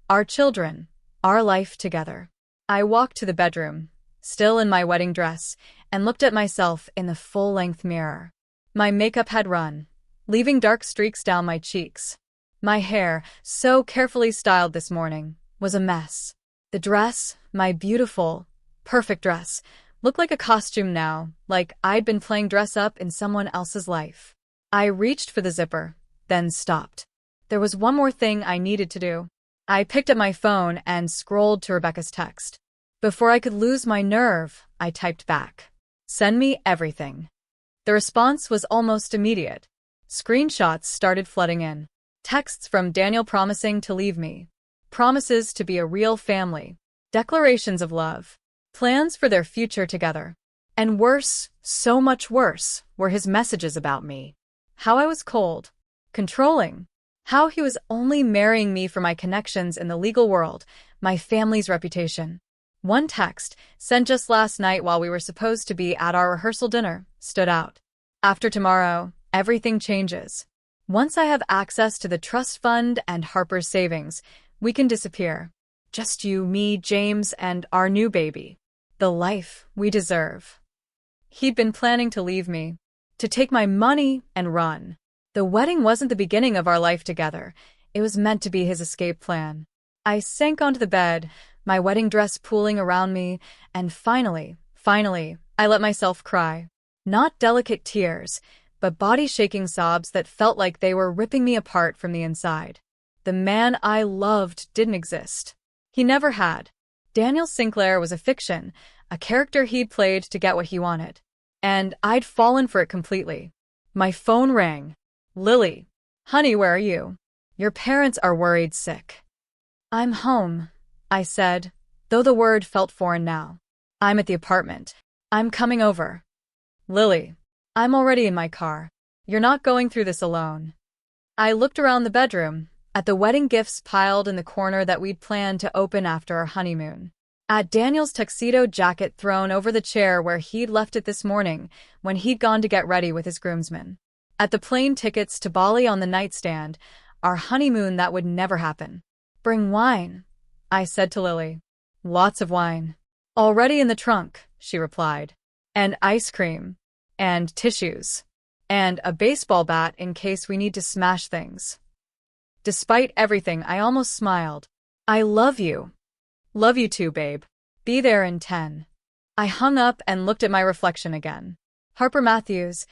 our children, our life together. I walked to the bedroom, still in my wedding dress, and looked at myself in the full-length mirror. My makeup had run, leaving dark streaks down my cheeks. My hair, so carefully styled this morning, was a mess. The dress, my beautiful, perfect dress, looked like a costume now, like I'd been playing dress-up in someone else's life. I reached for the zipper, then stopped. There was one more thing I needed to do. I picked up my phone and scrolled to Rebecca's text. Before I could lose my nerve, I typed back, "Send me everything." The response was almost immediate. Screenshots started flooding in. Texts from Daniel promising to leave me. Promises to be a real family. Declarations of love. Plans for their future together. And worse, so much worse, were his messages about me. How I was cold. Controlling. How he was only marrying me for my connections in the legal world, my family's reputation. One text, sent just last night while we were supposed to be at our rehearsal dinner, stood out. After tomorrow, everything changes. Once I have access to the trust fund and Harper's savings, we can disappear. Just you, me, James, and our new baby. The life we deserve. He'd been planning to leave me, to take my money and run. The wedding wasn't the beginning of our life together. It was meant to be his escape plan. I sank onto the bed, my wedding dress pooling around me, and finally, I let myself cry. Not delicate tears, but body-shaking sobs that felt like they were ripping me apart from the inside. The man I loved didn't exist. He never had. Daniel Sinclair was a fiction, a character he'd played to get what he wanted. And I'd fallen for it completely. My phone rang. "Lily. Honey, where are you? Your parents are worried sick." "I'm home," I said, though the word felt foreign now. "I'm at the apartment. I'm coming over." "Lily. I'm already in my car. You're not going through this alone." I looked around the bedroom, at the wedding gifts piled in the corner that we'd planned to open after our honeymoon. At Daniel's tuxedo jacket thrown over the chair where he'd left it this morning when he'd gone to get ready with his groomsmen. At the plane tickets to Bali on the nightstand, our honeymoon that would never happen. "Bring wine," I said to Lily. "Lots of wine." "Already in the trunk," she replied. "And ice cream. And tissues. And a baseball bat in case we need to smash things." Despite everything, I almost smiled. "I love you." "Love you too, babe. Be there in 10. I hung up and looked at my reflection again. Harper Matthews,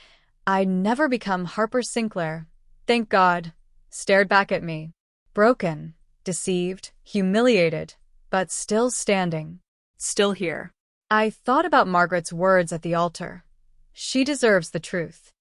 I'd never become Harper Sinclair, thank God, stared back at me. Broken, deceived, humiliated, but still standing. Still here. I thought about Margaret's words at the altar. She deserves the truth.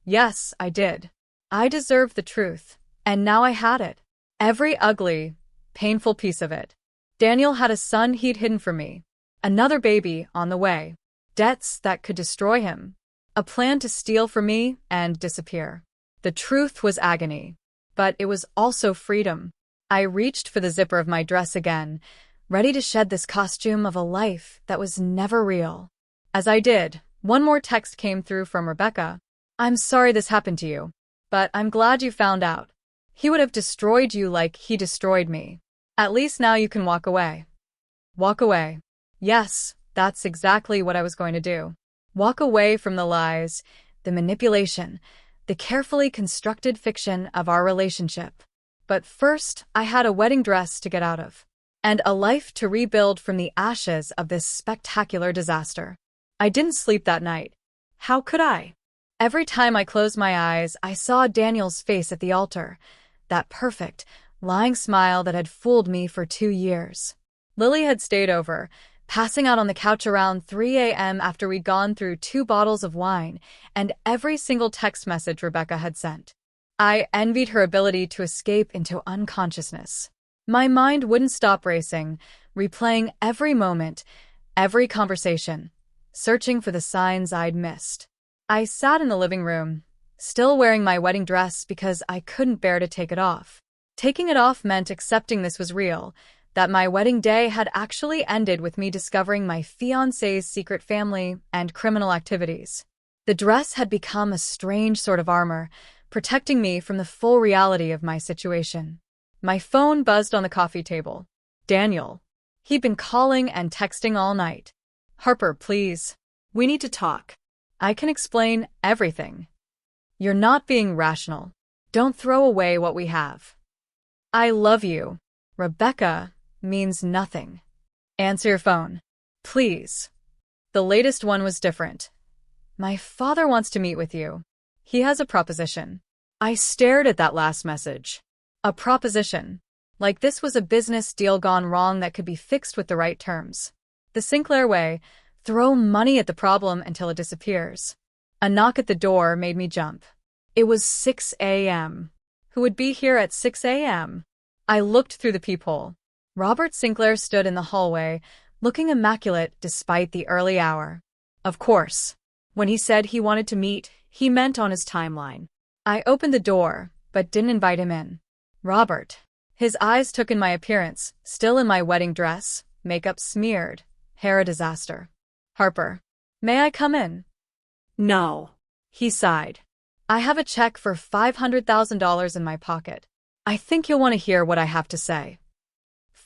Yes, I did. I deserved the truth, and now I had it. Every ugly, painful piece of it. Daniel had a son he'd hidden from me. Another baby on the way. Debts that could destroy him. A plan to steal from me and disappear. The truth was agony, but it was also freedom. I reached for the zipper of my dress again, ready to shed this costume of a life that was never real. As I did, one more text came through from Rebecca. "I'm sorry this happened to you, but I'm glad you found out. He would have destroyed you like he destroyed me. At least now you can walk away." Walk away. Yes, that's exactly what I was going to do. Walk away from the lies, the manipulation, the carefully constructed fiction of our relationship. But first, I had a wedding dress to get out of, and a life to rebuild from the ashes of this spectacular disaster. I didn't sleep that night. How could I? Every time I closed my eyes, I saw Daniel's face at the altar, that perfect, lying smile that had fooled me for 2 years. Lily had stayed over, passing out on the couch around 3 a.m. after we'd gone through 2 bottles of wine and every single text message Rebecca had sent. I envied her ability to escape into unconsciousness. My mind wouldn't stop racing, replaying every moment, every conversation, searching for the signs I'd missed. I sat in the living room, still wearing my wedding dress because I couldn't bear to take it off. Taking it off meant accepting this was real, that my wedding day had actually ended with me discovering my fiancé's secret family and criminal activities. The dress had become a strange sort of armor, protecting me from the full reality of my situation. My phone buzzed on the coffee table. Daniel. He'd been calling and texting all night. Harper, please. We need to talk. I can explain everything. You're not being rational. Don't throw away what we have. I love you. Rebecca means nothing. Answer your phone. Please. The latest one was different. My father wants to meet with you. He has a proposition. I stared at that last message. A proposition. Like this was a business deal gone wrong that could be fixed with the right terms. The Sinclair way, throw money at the problem until it disappears. A knock at the door made me jump. It was 6 a.m. Who would be here at 6 a.m.? I looked through the peephole. Robert Sinclair stood in the hallway, looking immaculate despite the early hour. Of course. When he said he wanted to meet, he meant on his timeline. I opened the door, but didn't invite him in. Robert. His eyes took in my appearance, still in my wedding dress, makeup smeared, hair a disaster. Harper. May I come in? No. He sighed. I have a check for $500,000 in my pocket. I think you'll want to hear what I have to say.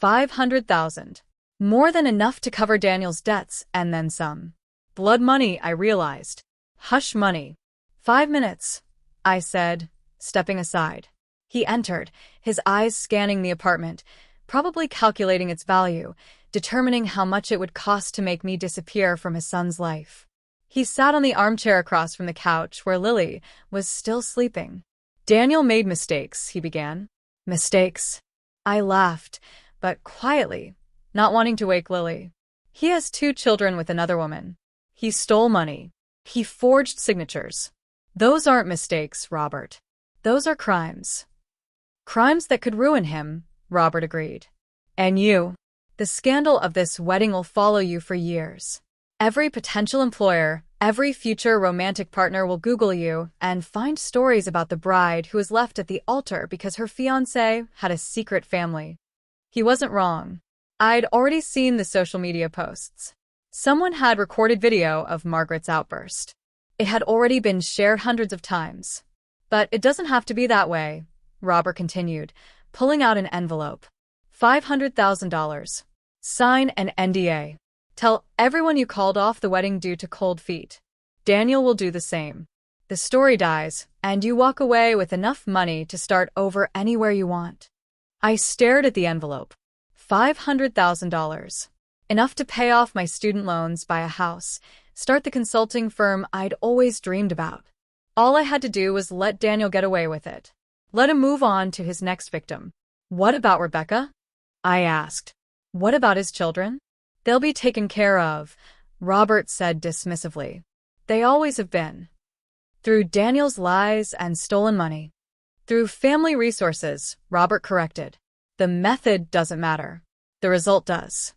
$500,000. More than enough to cover Daniel's debts and then some. Blood money, I realized. Hush money. 5 minutes, I said, stepping aside. He entered, his eyes scanning the apartment, probably calculating its value, determining how much it would cost to make me disappear from his son's life. He sat on the armchair across from the couch where Lily was still sleeping. Daniel made mistakes, he began. Mistakes. I laughed, but quietly, not wanting to wake Lily. He has 2 children with another woman. He stole money. He forged signatures. Those aren't mistakes, Robert. Those are crimes. Crimes that could ruin him, Robert agreed. And you. The scandal of this wedding will follow you for years. Every potential employer, every future romantic partner will Google you and find stories about the bride who was left at the altar because her fiancé had a secret family. He wasn't wrong. I'd already seen the social media posts. Someone had recorded video of Margaret's outburst. It had already been shared hundreds of times. But it doesn't have to be that way, Robert continued, pulling out an envelope. $500,000. Sign an NDA. Tell everyone you called off the wedding due to cold feet. Daniel will do the same. The story dies, and you walk away with enough money to start over anywhere you want. I stared at the envelope. $500,000. Enough to pay off my student loans, buy a house, start the consulting firm I'd always dreamed about. All I had to do was let Daniel get away with it. Let him move on to his next victim. What about Rebecca? I asked. What about his children? They'll be taken care of, Robert said dismissively. They always have been. Through Daniel's lies and stolen money. Through family resources, Robert corrected. The method doesn't matter. The result does.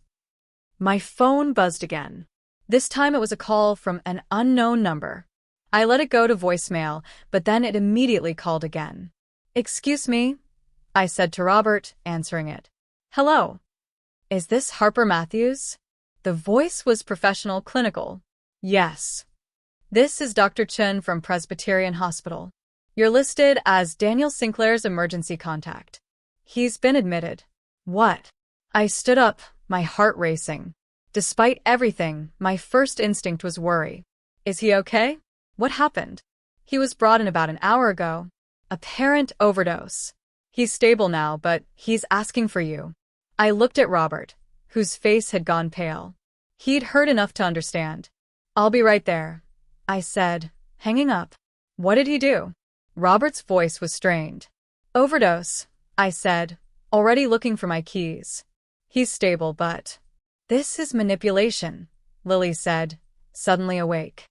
My phone buzzed again. This time it was a call from an unknown number. I let it go to voicemail, but then it immediately called again. Excuse me, I said to Robert, answering it. Hello. Is this Harper Matthews? The voice was professional, clinical. Yes. This is Dr. Chen from Presbyterian Hospital. You're listed as Daniel Sinclair's emergency contact. He's been admitted. What? I stood up, my heart racing. Despite everything, my first instinct was worry. Is he okay? What happened? He was brought in about an hour ago. Apparent overdose. He's stable now, but he's asking for you. I looked at Robert, whose face had gone pale. He'd heard enough to understand. I'll be right there, I said, hanging up. What did he do? Robert's voice was strained. Overdose, I said, already looking for my keys. He's stable, but... This is manipulation, Lily said, suddenly awake.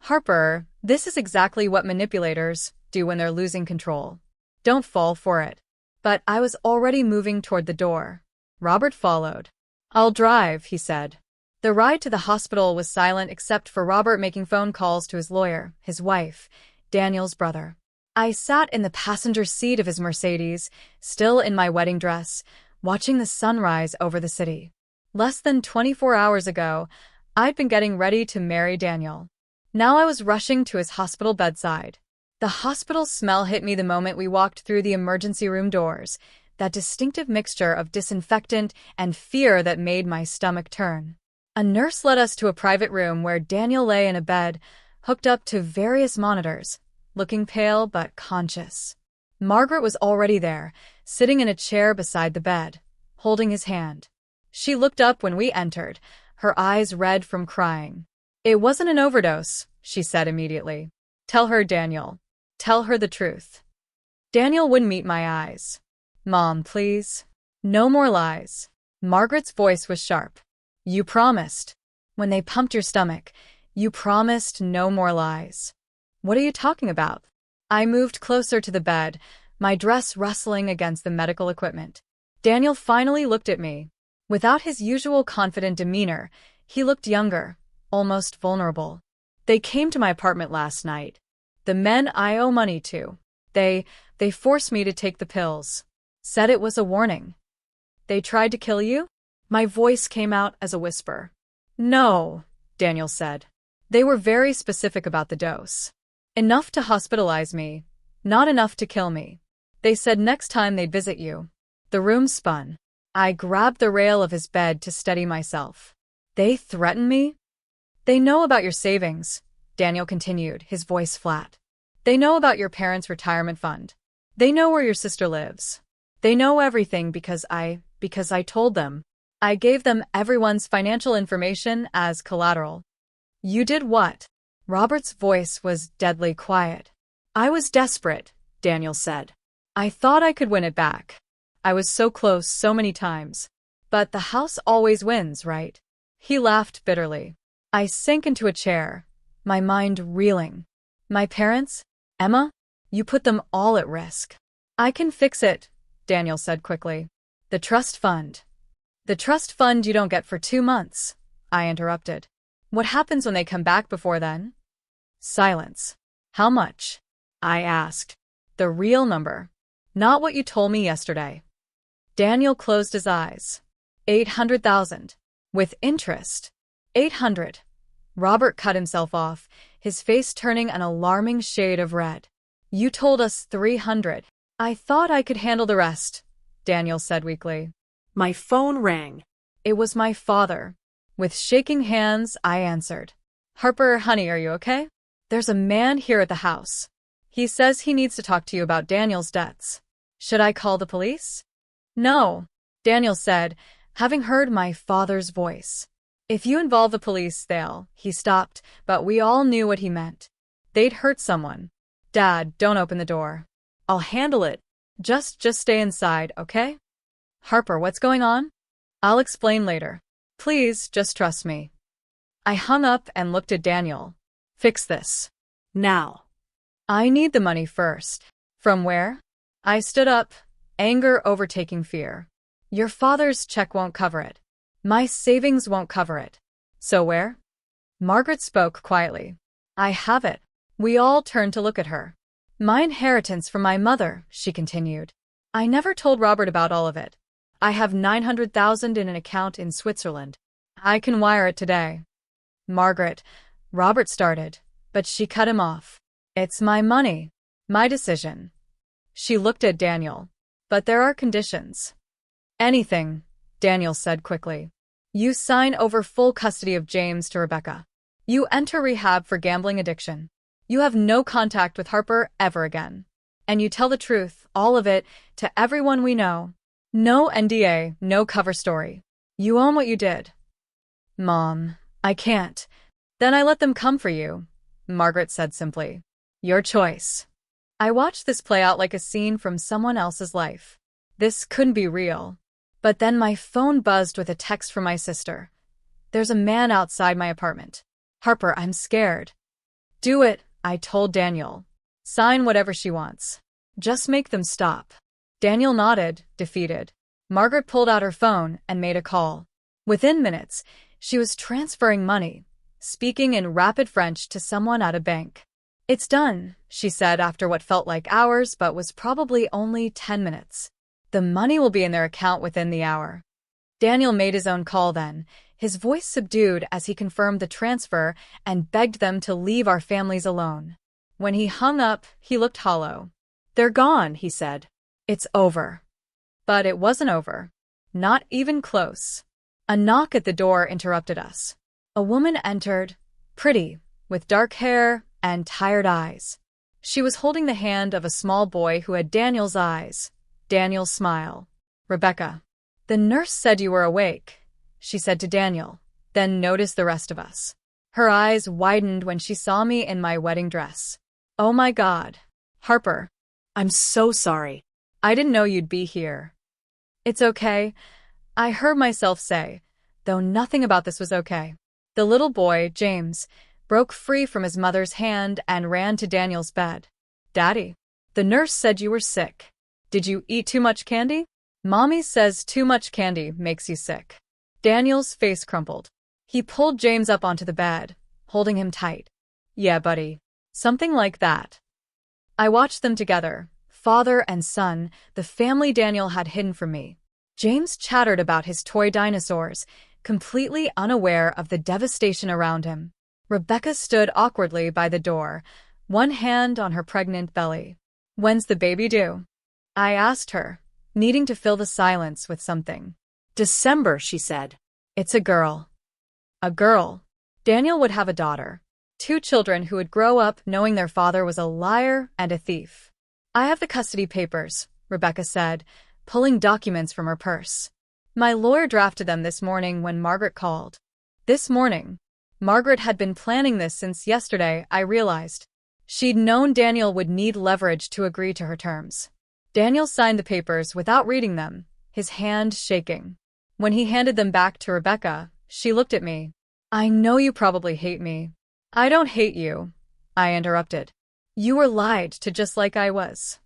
Harper, this is exactly what manipulators do when they're losing control. Don't fall for it. But I was already moving toward the door. Robert followed. I'll drive, he said. The ride to the hospital was silent except for Robert making phone calls to his lawyer, his wife, Daniel's brother. I sat in the passenger seat of his Mercedes, still in my wedding dress, watching the sunrise over the city. Less than 24 hours ago, I'd been getting ready to marry Daniel. Now I was rushing to his hospital bedside. The hospital smell hit me the moment we walked through the emergency room doors, that distinctive mixture of disinfectant and fear that made my stomach turn. A nurse led us to a private room where Daniel lay in a bed, hooked up to various monitors, looking pale but conscious. Margaret was already there, sitting in a chair beside the bed, holding his hand. She looked up when we entered, her eyes red from crying. "It wasn't an overdose," she said immediately. "Tell her, Daniel. Tell her the truth." Daniel wouldn't meet my eyes. "Mom, please. No more lies." Margaret's voice was sharp. "You promised. When they pumped your stomach, you promised no more lies." "What are you talking about?" I moved closer to the bed, my dress rustling against the medical equipment. Daniel finally looked at me. Without his usual confident demeanor, he looked younger, almost vulnerable. "They came to my apartment last night. The men I owe money to. They forced me to take the pills. Said it was a warning." "They tried to kill you?" My voice came out as a whisper. "No," Daniel said. "They were very specific about the dose. Enough to hospitalize me, not enough to kill me. They said next time they'd visit you." The room spun. I grabbed the rail of his bed to steady myself. "They threatened me?" "They know about your savings," Daniel continued, his voice flat. "They know about your parents' retirement fund. They know where your sister lives. They know everything because I told them. I gave them everyone's financial information as collateral." "You did what?" Robert's voice was deadly quiet. "I was desperate," Daniel said. "I thought I could win it back. I was so close so many times. But the house always wins, right?" He laughed bitterly. I sank into a chair, my mind reeling. "My parents? Emma? You put them all at risk." "I can fix it," Daniel said quickly. "The trust fund." "The trust fund you don't get for 2 months," I interrupted. "What happens when they come back before then?" Silence. "How much?" I asked. "The real number. Not what you told me yesterday." Daniel closed his eyes. 800,000. With interest. 800. Robert cut himself off, his face turning an alarming shade of red. "You told us 300. I thought I could handle the rest," Daniel said weakly. My phone rang. It was my father. With shaking hands, I answered. "Harper, honey, are you okay? There's a man here at the house. He says he needs to talk to you about Daniel's debts. Should I call the police?" "No," Daniel said, having heard my father's voice. "If you involve the police, they'll—" He stopped, but we all knew what he meant. "They'd hurt someone. Dad, don't open the door. I'll handle it. Just stay inside, okay?" "Harper, what's going on?" "I'll explain later. Please, just trust me." I hung up and looked at Daniel. "Fix this. Now." "I need the money first." "From where?" I stood up, anger overtaking fear. "Your father's check won't cover it. My savings won't cover it. So where?" Margaret spoke quietly. "I have it." We all turned to look at her. "My inheritance from my mother," she continued. "I never told Robert about all of it. I have 900,000 in an account in Switzerland. I can wire it today." "Margaret," Robert started, but she cut him off. "It's my money. My decision." She looked at Daniel. "But there are conditions." "Anything," Daniel said quickly. "You sign over full custody of James to Rebecca. You enter rehab for gambling addiction. You have no contact with Harper ever again. And you tell the truth, all of it, to everyone we know. No NDA, no cover story. You own what you did." "Mom, I can't." "Then I let them come for you," Margaret said simply. "Your choice." I watched this play out like a scene from someone else's life. This couldn't be real. But then my phone buzzed with a text from my sister. "There's a man outside my apartment. Harper, I'm scared." "Do it," I told Daniel. "Sign whatever she wants. Just make them stop." Daniel nodded, defeated. Margaret pulled out her phone and made a call. Within minutes, She was transferring money, speaking in rapid French to someone at a bank. "It's done," she said after what felt like hours but was probably only 10 minutes. "The money will be in their account within the hour." Daniel made his own call then, his voice subdued as he confirmed the transfer and begged them to leave our families alone. When he hung up, he looked hollow. "They're gone," he said. "It's over." But it wasn't over. Not even close. A knock at the door interrupted us. A woman entered, pretty, with dark hair and tired eyes. She was holding the hand of a small boy who had Daniel's eyes, Daniel's smile. "Rebecca. The nurse said you were awake," she said to Daniel, then noticed the rest of us. Her eyes widened when she saw me in my wedding dress. "Oh my God. Harper. "I'm so sorry." I didn't know you'd be here." "It's okay," I heard myself say, though nothing about this was okay. The little boy, James, broke free from his mother's hand and ran to Daniel's bed. "Daddy, the nurse said you were sick. Did you eat too much candy?" "Mommy says too much candy makes you sick." Daniel's face crumpled. He pulled James up onto the bed, holding him tight. "Yeah, buddy. Something like that." I watched them together, father and son, the family Daniel had hidden from me. James chattered about his toy dinosaurs, completely unaware of the devastation around him. Rebecca stood awkwardly by the door, one hand on her pregnant belly. "When's the baby due?" I asked her, needing to fill the silence with something. "December," she said. "It's a girl." A girl. Daniel would have a daughter. 2 children who would grow up knowing their father was a liar and a thief. "I have the custody papers," Rebecca said, pulling documents from her purse. "My lawyer drafted them this morning when Margaret called." This morning. Margaret had been planning this since yesterday, I realized. She'd known Daniel would need leverage to agree to her terms. Daniel signed the papers without reading them, his hand shaking. When he handed them back to Rebecca, she looked at me. "I know you probably hate me." "I don't hate you," I interrupted. "You were lied to just like I was."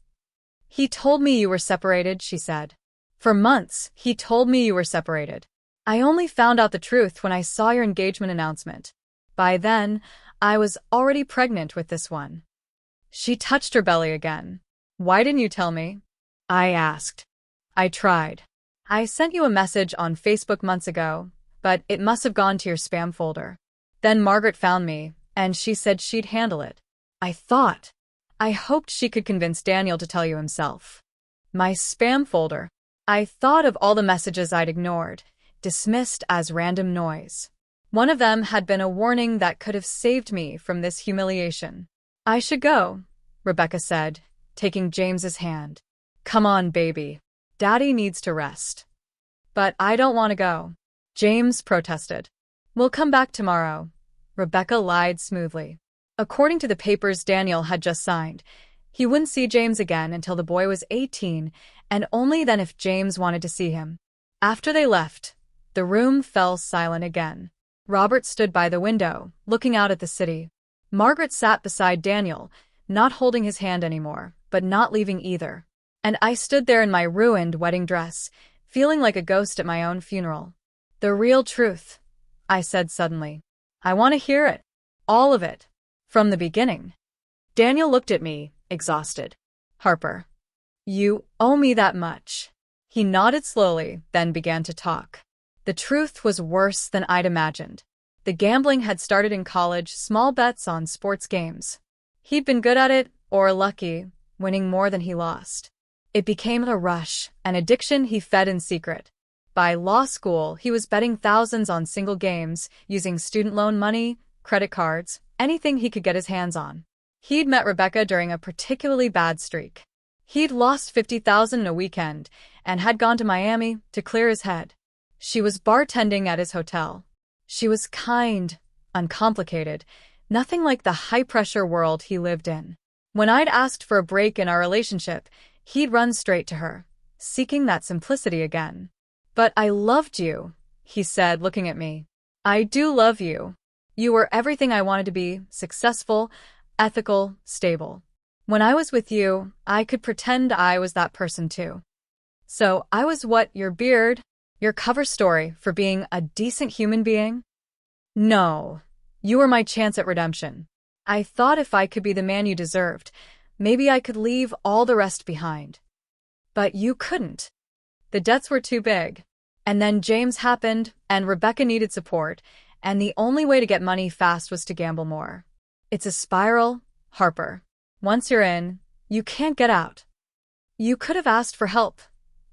"He told me you were separated," she said. "For months, he told me you were separated. I only found out the truth when I saw your engagement announcement. By then, I was already pregnant with this one." She touched her belly again. "Why didn't you tell me?" I asked. "I tried. I sent you a message on Facebook months ago, but it must have gone to your spam folder. Then Margaret found me, and she said she'd handle it. I hoped she could convince Daniel to tell you himself." My spam folder. I thought of all the messages I'd ignored, dismissed as random noise. One of them had been a warning that could have saved me from this humiliation. "I should go," Rebecca said, taking James's hand. "Come on, baby. Daddy needs to rest." "But I don't want to go," James protested. "We'll come back tomorrow," Rebecca lied smoothly. According to the papers Daniel had just signed, he wouldn't see James again until the boy was 18, and only then if James wanted to see him. After they left, the room fell silent again. Robert stood by the window, looking out at the city. Margaret sat beside Daniel, not holding his hand anymore, but not leaving either. And I stood there in my ruined wedding dress, feeling like a ghost at my own funeral. "The real truth," I said suddenly. "I want to hear it. All of it. From the beginning." Daniel looked at me, exhausted. "Harper, you owe me that much." He nodded slowly, then began to talk. The truth was worse than I'd imagined. The gambling had started in college, small bets on sports games. He'd been good at it, or lucky, winning more than he lost. It became a rush, an addiction he fed in secret. By law school, he was betting thousands on single games, using student loan money, credit cards, anything he could get his hands on. He'd met Rebecca during a particularly bad streak. He'd lost $50,000 in a weekend and had gone to Miami to clear his head. She was bartending at his hotel. She was kind, uncomplicated, nothing like the high-pressure world he lived in. When I'd asked for a break in our relationship, he'd run straight to her, seeking that simplicity again. "But I loved you," he said, looking at me. "I do love you. You were everything I wanted to be, successful, ethical, stable. When I was with you, I could pretend I was that person too. So I was what your beard, Your cover story for being a decent human being? No. You were my chance at redemption. I thought if I could be the man you deserved, maybe I could leave all the rest behind. But you couldn't. The debts were too big. And then James happened, and Rebecca needed support, and the only way to get money fast was to gamble more. It's a spiral, Harper. Once you're in, you can't get out. You could have asked for help,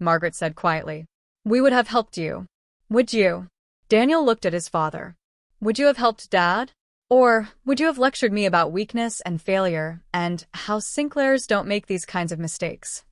Margaret said quietly. We would have helped you. Would you? Daniel looked at his father. Would you have helped Dad? Or would you have lectured me about weakness and failure and how Sinclairs don't make these kinds of mistakes?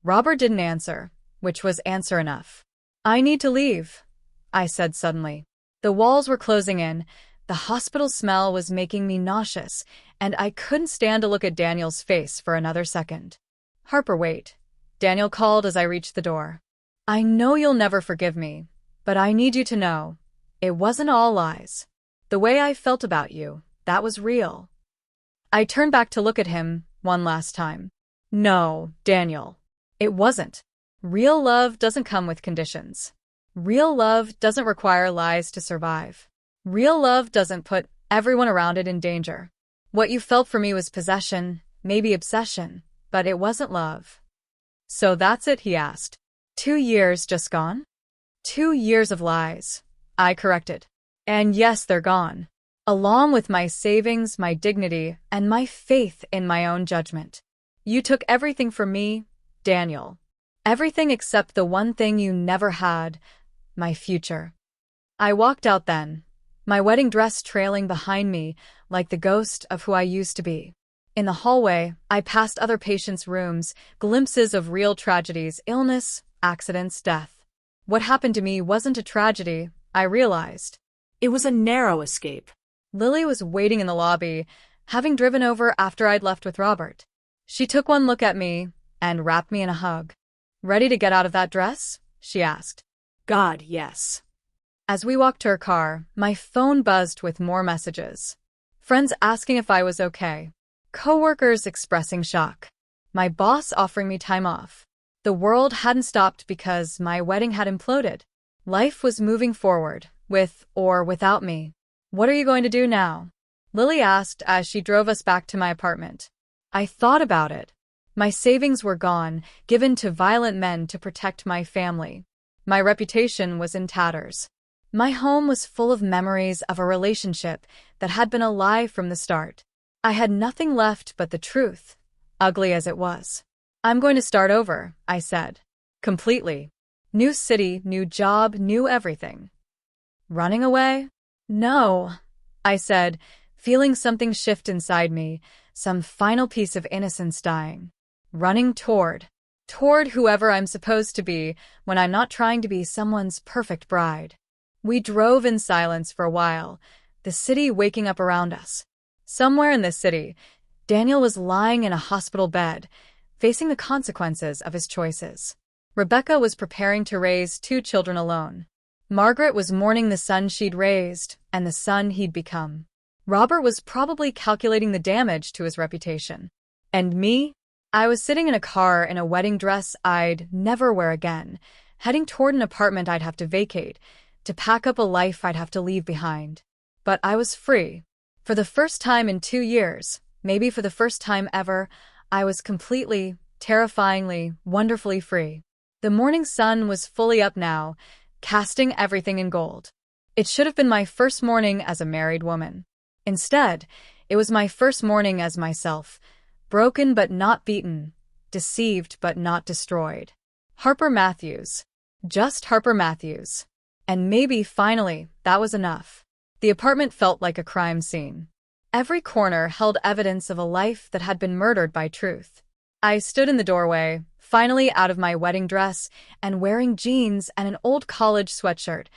Robert didn't answer, which was answer enough. I need to leave, I said suddenly. The walls were closing in, the hospital smell was making me nauseous, and I couldn't stand to look at Daniel's face for another second. Harper, wait, Daniel called as I reached the door. I know you'll never forgive me, but I need you to know, it wasn't all lies. The way I felt about you, that was real. I turned back to look at him one last time. No, Daniel, it wasn't. Real love doesn't come with conditions. Real love doesn't require lies to survive. Real love doesn't put everyone around it in danger. What you felt for me was possession, maybe obsession, but it wasn't love. So that's it, he asked. 2 years just gone? 2 years of lies, I corrected. And yes, they're gone. Along with my savings, my dignity, and my faith in my own judgment. You took everything from me, Daniel. Everything except the one thing you never had, my future. I walked out then, my wedding dress trailing behind me like the ghost of who I used to be. In the hallway, I passed other patients' rooms, glimpses of real tragedies, illness, accidents, death. What happened to me wasn't a tragedy, I realized. It was a narrow escape. Lily was waiting in the lobby, having driven over after I'd left with Robert. She took one look at me and wrapped me in a hug. Ready to get out of that dress? She asked. God, yes. As we walked to her car, my phone buzzed with more messages. Friends asking if I was okay. Coworkers expressing shock. My boss offering me time off. The world hadn't stopped because my wedding had imploded. Life was moving forward, with or without me. What are you going to do now? Lily asked as she drove us back to my apartment. I thought about it. My savings were gone, given to violent men to protect my family. My reputation was in tatters. My home was full of memories of a relationship that had been a lie from the start. I had nothing left but the truth, ugly as it was. I'm going to start over, I said. Completely. New city, new job, new everything. Running away? No, I said, feeling something shift inside me, some final piece of innocence dying. Running toward whoever I'm supposed to be when I'm not trying to be someone's perfect bride. We drove in silence for a while, the city waking up around us. Somewhere in this city, Daniel was lying in a hospital bed, facing the consequences of his choices. Rebecca was preparing to raise 2 children alone. Margaret was mourning the son she'd raised and the son he'd become. Robert was probably calculating the damage to his reputation. And me? I was sitting in a car in a wedding dress I'd never wear again, heading toward an apartment I'd have to vacate, to pack up a life I'd have to leave behind. But I was free. For the first time in 2 years, maybe for the first time ever, I was completely, terrifyingly, wonderfully free. The morning sun was fully up now, casting everything in gold. It should have been my first morning as a married woman. Instead, it was my first morning as myself, broken but not beaten, deceived but not destroyed. Harper Matthews. Just Harper Matthews. And maybe, finally, that was enough. The apartment felt like a crime scene. Every corner held evidence of a life that had been murdered by truth. I stood in the doorway, finally out of my wedding dress and wearing jeans and an old college sweatshirt,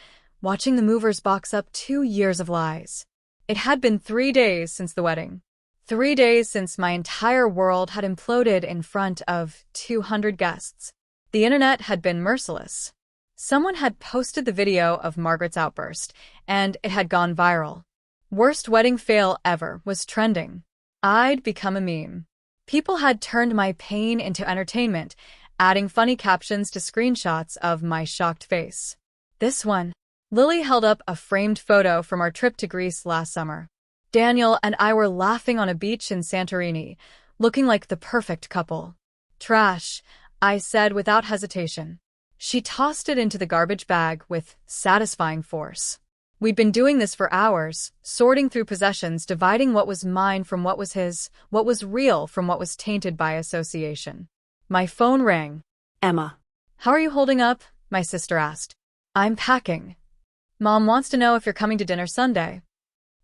watching the movers box up 2 years of lies. It had been 3 days since the wedding. 3 days since my entire world had imploded in front of 200 guests. The internet had been merciless. Someone had posted the video of Margaret's outburst, and it had gone viral. Worst wedding fail ever was trending. I'd become a meme. People had turned my pain into entertainment, adding funny captions to screenshots of my shocked face. This one. Lily held up a framed photo from our trip to Greece last summer. Daniel and I were laughing on a beach in Santorini, looking like the perfect couple. Trash, I said without hesitation. She tossed it into the garbage bag with satisfying force. We'd been doing this for hours, sorting through possessions, dividing what was mine from what was his, what was real from what was tainted by association. My phone rang. Emma. How are you holding up? My sister asked. I'm packing. Mom wants to know if you're coming to dinner Sunday.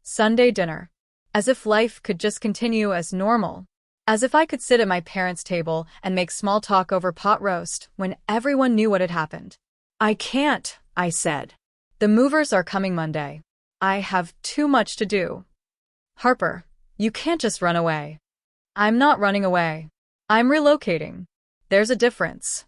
Sunday dinner. As if life could just continue as normal. As if I could sit at my parents' table and make small talk over pot roast when everyone knew what had happened. I can't, I said. The movers are coming Monday. I have too much to do. Harper, you can't just run away. I'm not running away. I'm relocating. There's a difference.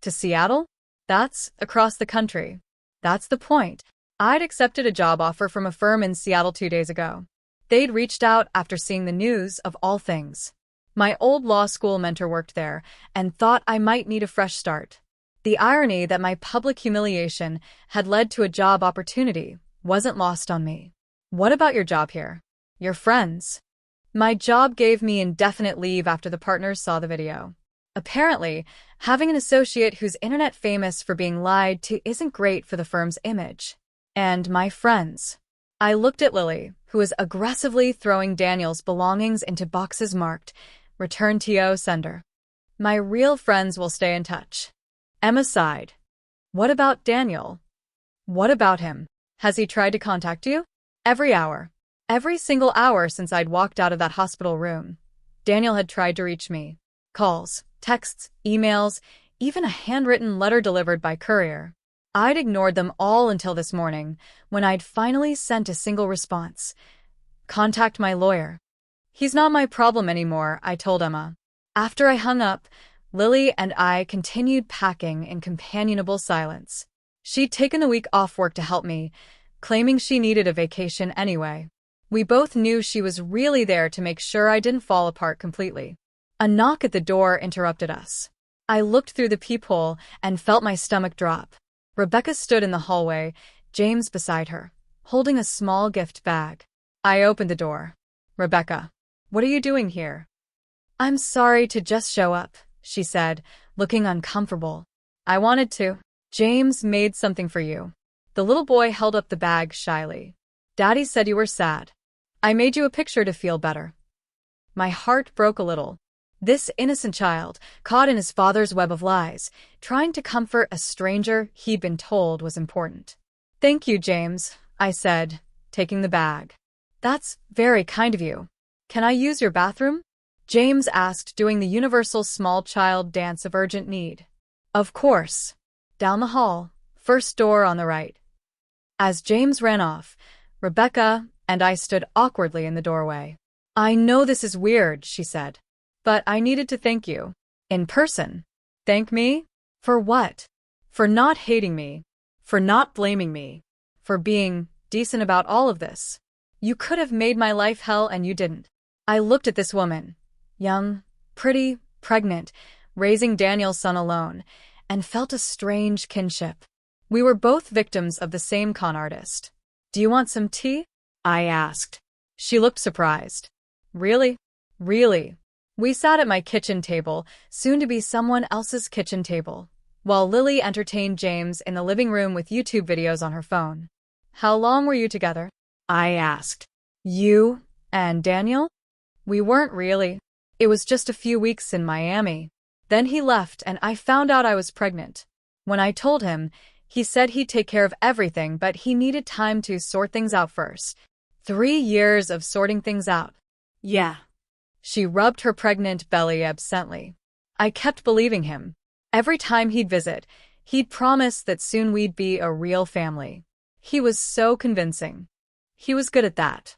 To Seattle? That's across the country. That's the point. I'd accepted a job offer from a firm in Seattle 2 days ago. They'd reached out after seeing the news of all things. My old law school mentor worked there and thought I might need a fresh start. The irony that my public humiliation had led to a job opportunity wasn't lost on me. What about your job here? Your friends? My job gave me indefinite leave after the partners saw the video. Apparently, having an associate who's internet famous for being lied to isn't great for the firm's image. And my friends. I looked at Lily, who was aggressively throwing Daniel's belongings into boxes marked, "Return TO sender." My real friends will stay in touch. Emma sighed. What about Daniel? What about him? Has he tried to contact you? Every hour. Every single hour since I'd walked out of that hospital room. Daniel had tried to reach me. Calls, texts, emails, even a handwritten letter delivered by courier. I'd ignored them all until this morning, when I'd finally sent a single response. Contact my lawyer. He's not my problem anymore, I told Emma. After I hung up, Lily and I continued packing in companionable silence. She'd taken the week off work to help me, claiming she needed a vacation anyway. We both knew she was really there to make sure I didn't fall apart completely. A knock at the door interrupted us. I looked through the peephole and felt my stomach drop. Rebecca stood in the hallway, James beside her, holding a small gift bag. I opened the door. Rebecca, what are you doing here? I'm sorry to just show up, she said, looking uncomfortable. I wanted to. James made something for you. The little boy held up the bag shyly. Daddy said you were sad. I made you a picture to feel better. My heart broke a little. This innocent child, caught in his father's web of lies, trying to comfort a stranger he'd been told was important. Thank you, James, I said, taking the bag. That's very kind of you. Can I use your bathroom? James asked, doing the universal small child dance of urgent need. Of course. Down the hall, first door on the right. As James ran off, Rebecca and I stood awkwardly in the doorway. I know this is weird, she said. But I needed to thank you. In person. Thank me? For what? For not hating me. For not blaming me. For being decent about all of this. You could have made my life hell and you didn't. I looked at this woman. Young, pretty, pregnant, raising Daniel's son alone, and felt a strange kinship. We were both victims of the same con artist. Do you want some tea? I asked. She looked surprised. Really? Really? We sat at my kitchen table, soon to be someone else's kitchen table, while Lily entertained James in the living room with YouTube videos on her phone. How long were you together? I asked. You and Daniel? We weren't really. It was just a few weeks in Miami. Then he left and I found out I was pregnant. When I told him, he said he'd take care of everything, but he needed time to sort things out first. 3 years of sorting things out. Yeah. She rubbed her pregnant belly absently. I kept believing him. Every time he'd visit, he'd promise that soon we'd be a real family. He was so convincing. He was good at that.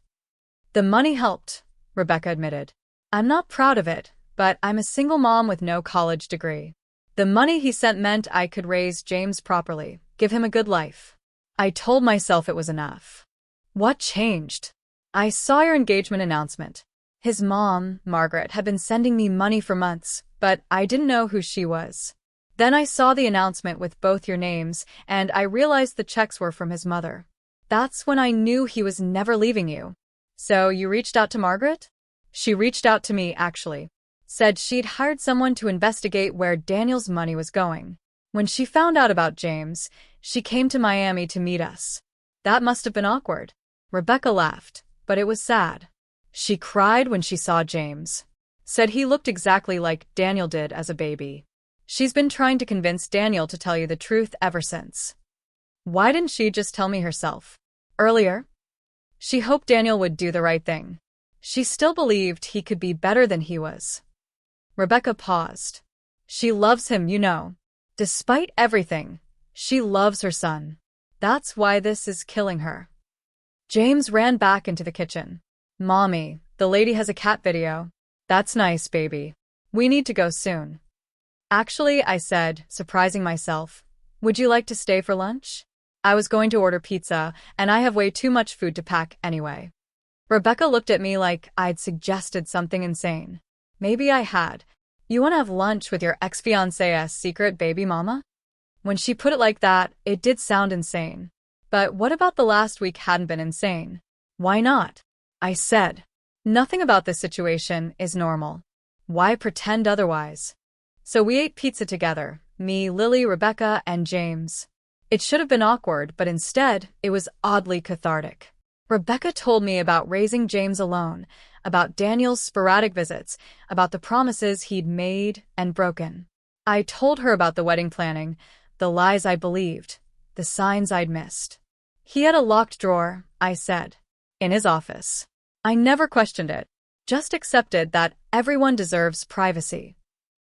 The money helped, Rebecca admitted. I'm not proud of it, but I'm a single mom with no college degree. The money he sent meant I could raise James properly, give him a good life. I told myself it was enough. What changed? I saw your engagement announcement. His mom, Margaret, had been sending me money for months, but I didn't know who she was. Then I saw the announcement with both your names, and I realized the checks were from his mother. That's when I knew he was never leaving you. So you reached out to Margaret? She reached out to me, actually. Said she'd hired someone to investigate where Daniel's money was going. When she found out about James, she came to Miami to meet us. That must have been awkward. Rebecca laughed, but it was sad. She cried when she saw James. Said he looked exactly like Daniel did as a baby. She's been trying to convince Daniel to tell you the truth ever since. Why didn't she just tell me herself? Earlier? She hoped Daniel would do the right thing. She still believed he could be better than he was. Rebecca paused. She loves him, you know. Despite everything, she loves her son. That's why this is killing her. James ran back into the kitchen. Mommy, the lady has a cat video. That's nice, baby. We need to go soon. Actually, I said, surprising myself, would you like to stay for lunch? I was going to order pizza, and I have way too much food to pack anyway. Rebecca looked at me like I'd suggested something insane. Maybe I had. You want to have lunch with your ex-fiancé's secret baby mama? When she put it like that, it did sound insane. But what about the last week hadn't been insane? Why not? I said. Nothing about this situation is normal. Why pretend otherwise? So we ate pizza together, me, Lily, Rebecca, and James. It should have been awkward, but instead, it was oddly cathartic. Rebecca told me about raising James alone, about Daniel's sporadic visits, about the promises he'd made and broken. I told her about the wedding planning, the lies I believed, the signs I'd missed. He had a locked drawer, I said, in his office. I never questioned it, just accepted that everyone deserves privacy.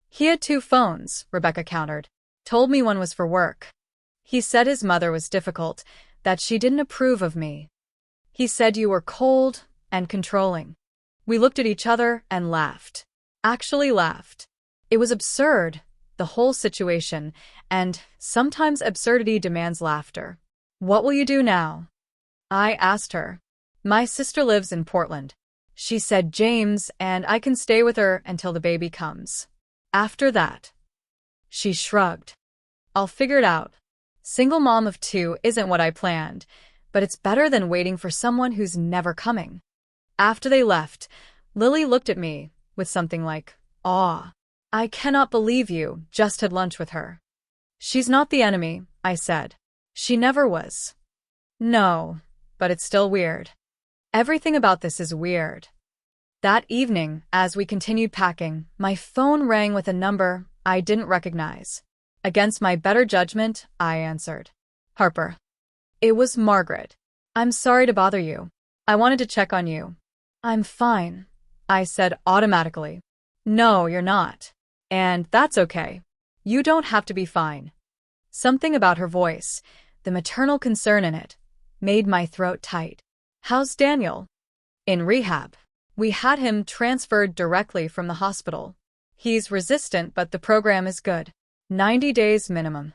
He had 2 phones, Rebecca countered. Told me one was for work. He said his mother was difficult, that she didn't approve of me. He said you were cold and controlling. We looked at each other and laughed. Actually laughed. It was absurd, the whole situation, and sometimes absurdity demands laughter. What will you do now? I asked her. My sister lives in Portland. She said James, and I can stay with her until the baby comes. After that. She shrugged. I'll figure it out. Single mom of 2 isn't what I planned, but it's better than waiting for someone who's never coming. After they left, Lily looked at me with something like awe. I cannot believe you just had lunch with her. She's not the enemy, I said. She never was. No, but it's still weird. Everything about this is weird. That evening, as we continued packing, my phone rang with a number I didn't recognize. Against my better judgment, I answered. Harper. It was Margaret. I'm sorry to bother you. I wanted to check on you. I'm fine, I said automatically. No, you're not. And that's okay. You don't have to be fine. Something about her voice, the maternal concern in it, made my throat tight. How's Daniel? In rehab. We had him transferred directly from the hospital. He's resistant, but the program is good. 90 days minimum.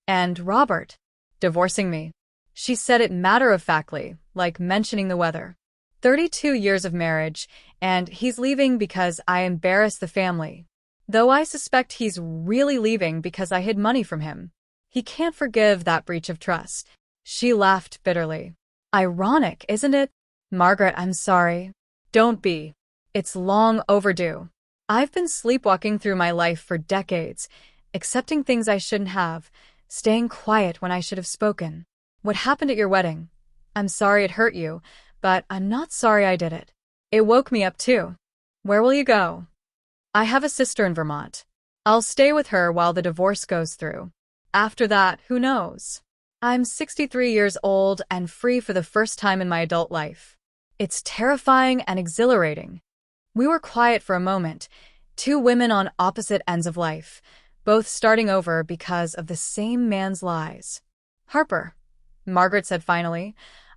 And Robert? Divorcing me. She said it matter-of-factly, like mentioning the weather. 32 years of marriage, and he's leaving because I embarrassed the family. Though I suspect he's really leaving because I hid money from him. He can't forgive that breach of trust. She laughed bitterly. Ironic, isn't it? Margaret, I'm sorry. Don't be. It's long overdue. I've been sleepwalking through my life for decades, accepting things I shouldn't have, staying quiet when I should have spoken. What happened at your wedding? I'm sorry it hurt you, but I'm not sorry I did it. It woke me up too. Where will you go? I have a sister in Vermont. I'll stay with her while the divorce goes through. After that, who knows? I'm 63 years old and free for the first time in my adult life. It's terrifying and exhilarating. We were quiet for a moment, 2 women on opposite ends of life, both starting over because of the same man's lies. Harper, Margaret said finally,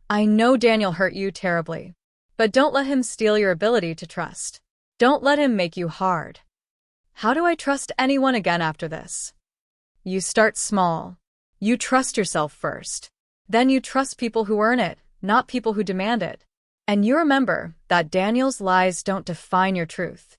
I know Daniel hurt you terribly, but don't let him steal your ability to trust. Don't let him make you hard. How do I trust anyone again after this? You start small. You trust yourself first. Then you trust people who earn it, not people who demand it. And you remember that Daniel's lies don't define your truth.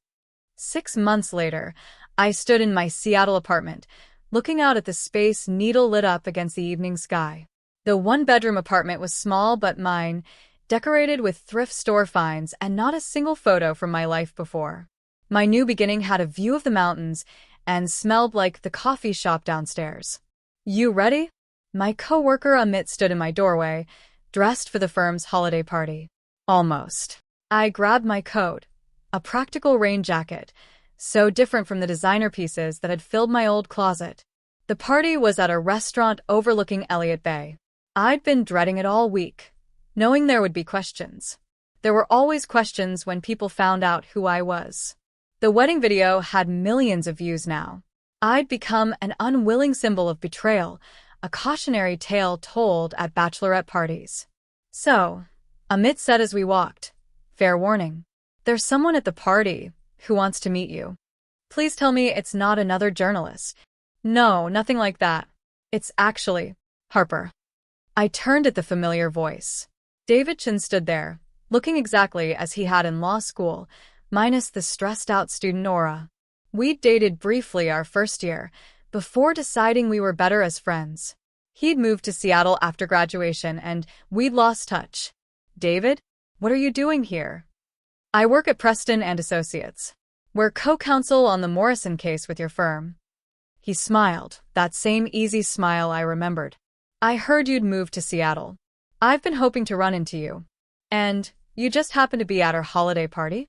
6 months later, I stood in my Seattle apartment, looking out at the space needle lit up against the evening sky. The one-bedroom apartment was small but mine, decorated with thrift store finds and not a single photo from my life before. My new beginning had a view of the mountains and smelled like the coffee shop downstairs. "You ready?" My coworker Amit stood in my doorway, dressed for the firm's holiday party. Almost. I grabbed my coat, a practical rain jacket, so different from the designer pieces that had filled my old closet. The party was at a restaurant overlooking Elliott Bay. I'd been dreading it all week, knowing there would be questions. There were always questions when people found out who I was. The wedding video had millions of views now. I'd become an unwilling symbol of betrayal, a cautionary tale told at bachelorette parties. "So," Amit said as we walked, "fair warning. There's someone at the party who wants to meet you. Please tell me it's not another journalist." "No, nothing like that. It's actually Harper." I turned at the familiar voice. David Chin stood there, looking exactly as he had in law school, minus the stressed-out student aura. We'd dated briefly our first year, before deciding we were better as friends. He'd moved to Seattle after graduation, and we'd lost touch. "David, what are you doing here?" "I work at Preston and Associates. We're co-counsel on the Morrison case with your firm." He smiled, that same easy smile I remembered. "I heard you'd moved to Seattle. I've been hoping to run into you. And you just happened to be at our holiday party?"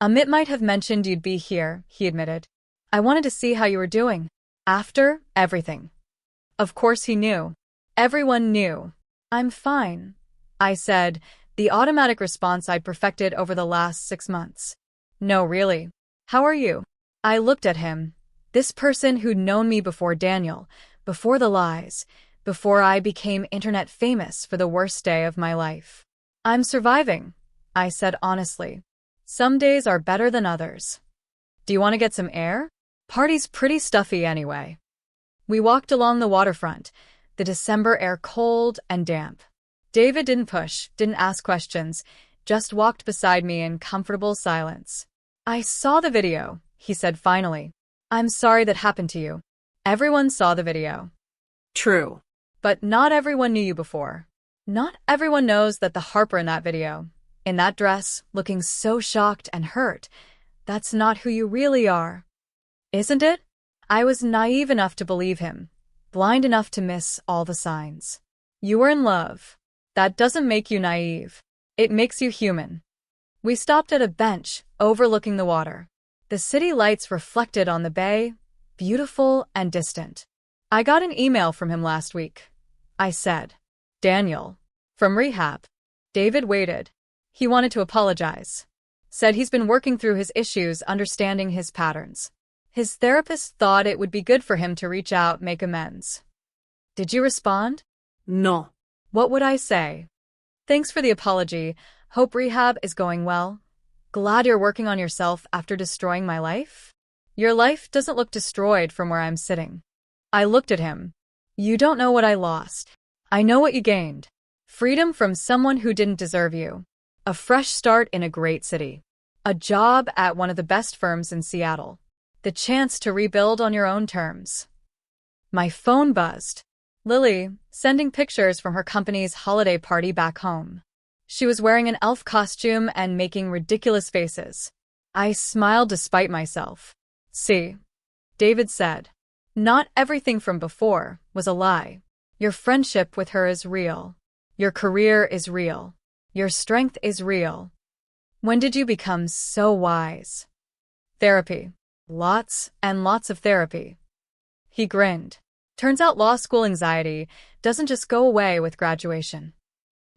"Amit might have mentioned you'd be here," he admitted. "I wanted to see how you were doing. After everything." Of course he knew. Everyone knew. "I'm fine," I said, the automatic response I'd perfected over the last 6 months. "No, really. How are you?" I looked at him, this person who'd known me before Daniel, before the lies, before I became internet famous for the worst day of my life. "I'm surviving," I said honestly. "Some days are better than others. Do you want to get some air? Party's pretty stuffy anyway." We walked along the waterfront, the December air cold and damp. David didn't push, didn't ask questions, just walked beside me in comfortable silence. "I saw the video," he said finally. "I'm sorry that happened to you." Everyone saw the video. True. But not everyone knew you before. Not everyone knows that the Harper in that video, in that dress, looking so shocked and hurt, that's not who you really are. Isn't it? I was naive enough to believe him, blind enough to miss all the signs. You were in love. That doesn't make you naive. It makes you human. We stopped at a bench overlooking the water. The city lights reflected on the bay, beautiful and distant. "I got an email from him last week," I said. "Daniel. From rehab." David waited. He wanted to apologize. Said he's been working through his issues, understanding his patterns. His therapist thought it would be good for him to reach out, make amends. Did you respond? No. What would I say? "Thanks for the apology. Hope rehab is going well. Glad you're working on yourself after destroying my life." "Your life doesn't look destroyed from where I'm sitting." I looked at him. "You don't know what I lost. I know what you gained. Freedom from someone who didn't deserve you. A fresh start in a great city. A job at one of the best firms in Seattle. The chance to rebuild on your own terms." My phone buzzed. Lily, sending pictures from her company's holiday party back home. She was wearing an elf costume and making ridiculous faces. I smiled despite myself. "See," David said. "Not everything from before was a lie. Your friendship with her is real. Your career is real. Your strength is real. When did you become so wise?" "Therapy. Lots and lots of therapy." He grinned. "Turns out law school anxiety doesn't just go away with graduation."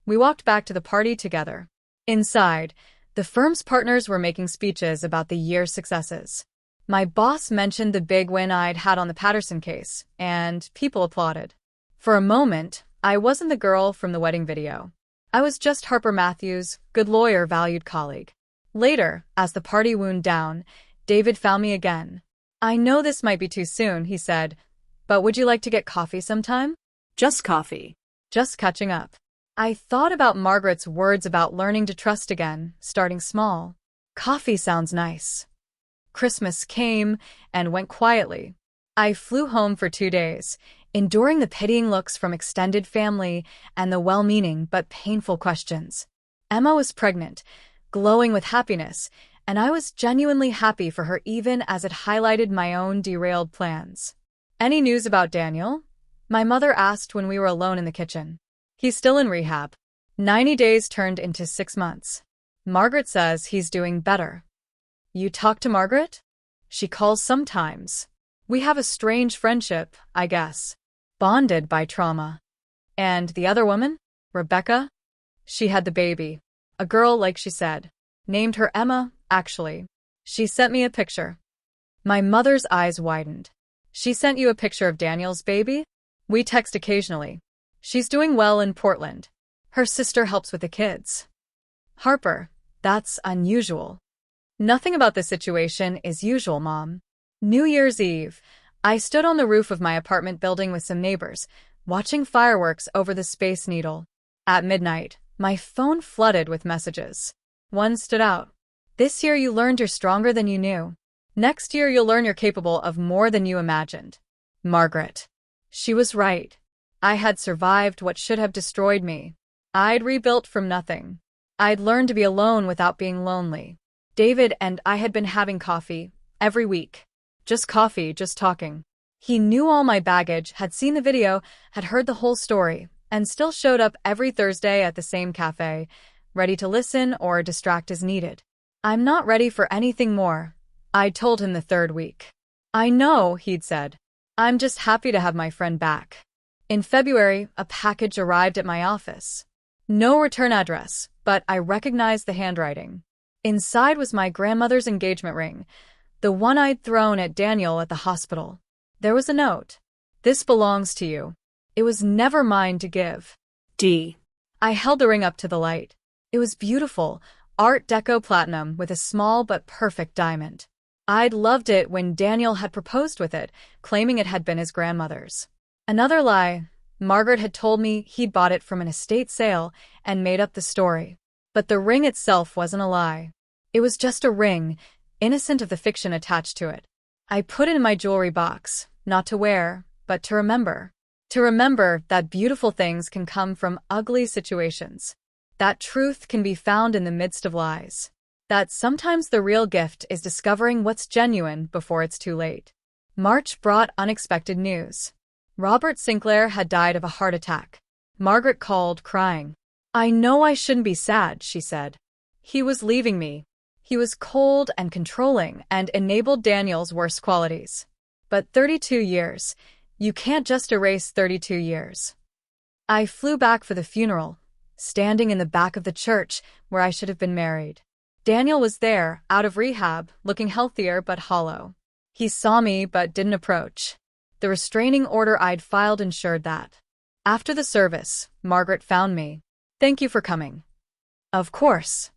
We walked back to the party together. Inside, the firm's partners were making speeches about the year's successes. My boss mentioned the big win I'd had on the Patterson case, and people applauded. For a moment, I wasn't the girl from the wedding video. I was just Harper Matthews, good lawyer, valued colleague. Later, as the party wound down, David found me again. "I know this might be too soon," he said, "but would you like to get coffee sometime?" Just coffee. Just catching up. I thought about Margaret's words about learning to trust again, starting small. Coffee sounds nice. Christmas came and went quietly. I flew home for 2 days, enduring the pitying looks from extended family and the well-meaning but painful questions. Emma was pregnant, glowing with happiness, and I was genuinely happy for her even as it highlighted my own derailed plans. "Any news about Daniel?" my mother asked when we were alone in the kitchen. "He's still in rehab." 90 days turned into 6 months. Margaret says he's doing better. "You talk to Margaret?" "She calls sometimes. We have a strange friendship, I guess. Bonded by trauma." "And the other woman? Rebecca?" "She had the baby. A girl, like she said. Named her Emma, actually. She sent me a picture." My mother's eyes widened. "She sent you a picture of Daniel's baby?" "We text occasionally. She's doing well in Portland. Her sister helps with the kids." "Harper, that's unusual." "Nothing about this situation is usual, Mom." New Year's Eve, I stood on the roof of my apartment building with some neighbors, watching fireworks over the Space Needle. At midnight, my phone flooded with messages. One stood out. "This year you learned you're stronger than you knew. Next year you'll learn you're capable of more than you imagined. Margaret." She was right. I had survived what should have destroyed me. I'd rebuilt from nothing. I'd learned to be alone without being lonely. David and I had been having coffee every week. Just coffee, just talking. He knew all my baggage, had seen the video, had heard the whole story, and still showed up every Thursday at the same cafe, ready to listen or distract as needed. "I'm not ready for anything more," I told him the third week. "I know," he'd said. "I'm just happy to have my friend back." In February, a package arrived at my office. No return address, but I recognized the handwriting. Inside was my grandmother's engagement ring, the one I'd thrown at Daniel at the hospital. There was a note. "This belongs to you. It was never mine to give. D." I held the ring up to the light. It was beautiful, Art Deco platinum with a small but perfect diamond. I'd loved it when Daniel had proposed with it, claiming it had been his grandmother's. Another lie. Margaret had told me he'd bought it from an estate sale and made up the story. But the ring itself wasn't a lie. It was just a ring, innocent of the fiction attached to it. I put it in my jewelry box, not to wear, but to remember. To remember that beautiful things can come from ugly situations. That truth can be found in the midst of lies. That sometimes the real gift is discovering what's genuine before it's too late. March brought unexpected news. Robert Sinclair had died of a heart attack. Margaret called, crying. "I know I shouldn't be sad," she said. "He was leaving me. He was cold and controlling and enabled Daniel's worst qualities. But 32 years. You can't just erase 32 years." I flew back for the funeral, standing in the back of the church where I should have been married. Daniel was there, out of rehab, looking healthier but hollow. He saw me but didn't approach. The restraining order I'd filed ensured that. After the service, Margaret found me. "Thank you for coming." "Of course."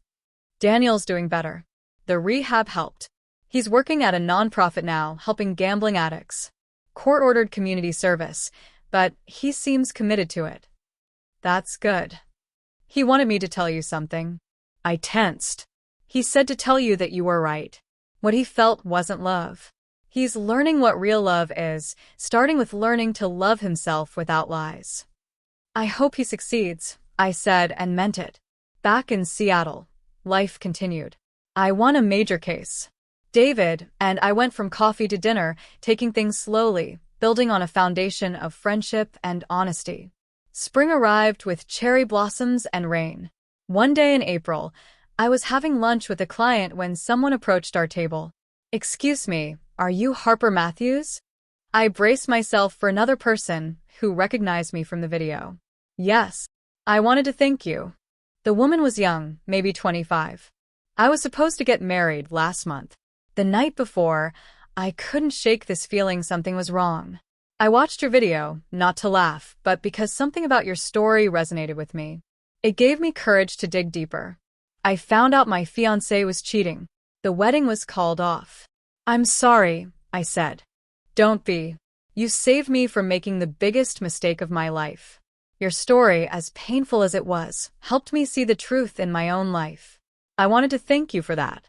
"Daniel's doing better. The rehab helped. He's working at a nonprofit now, helping gambling addicts. Court-ordered community service, but he seems committed to it." "That's good." "He wanted me to tell you something." I tensed. "He said to tell you that you were right. What he felt wasn't love. He's learning what real love is, starting with learning to love himself without lies." "I hope he succeeds," I said and meant it. Back in Seattle, life continued. I won a major case. David and I went from coffee to dinner, taking things slowly, building on a foundation of friendship and honesty. Spring arrived with cherry blossoms and rain. One day in April, I was having lunch with a client when someone approached our table. "Excuse me, are you Harper Matthews?" I braced myself for another person who recognized me from the video. "Yes. I wanted to thank you." The woman was young, maybe 25. "I was supposed to get married last month. The night before, I couldn't shake this feeling something was wrong. I watched your video, not to laugh, but because something about your story resonated with me. It gave me courage to dig deeper. I found out my fiancé was cheating. The wedding was called off." "I'm sorry," I said. "Don't be. You saved me from making the biggest mistake of my life. Your story, as painful as it was, helped me see the truth in my own life. I wanted to thank you for that."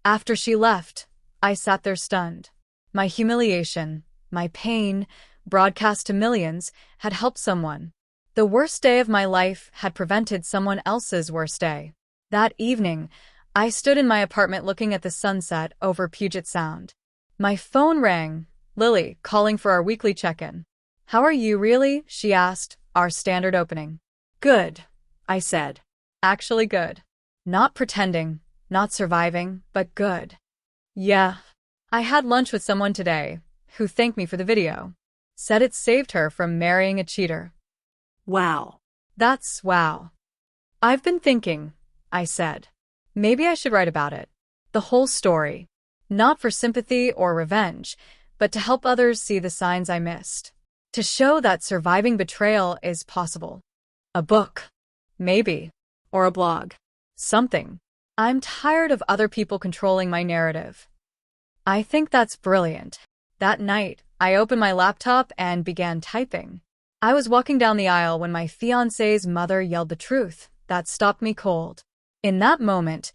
After she left, I sat there stunned. My humiliation, My pain, broadcast to millions, had helped someone. The worst day of my life had prevented someone else's worst day. That evening, I stood in my apartment looking at the sunset over Puget Sound. My phone rang, Lily, calling for our weekly check-in. "How are you, really?" she asked, our standard opening. Good, I said. Actually good. Not pretending, not surviving, but good. Yeah. I had lunch with someone today, who thanked me for the video. Said it saved her from marrying a cheater. Wow. That's wow. I've been thinking, I said. Maybe I should write about it. The whole story. Not for sympathy or revenge, but to help others see the signs I missed. To show that surviving betrayal is possible. A book. Maybe. Or a blog. Something. I'm tired of other people controlling my narrative. I think that's brilliant. That night, I opened my laptop and began typing. I was walking down the aisle when my fiancé's mother yelled the truth. That stopped me cold. In that moment,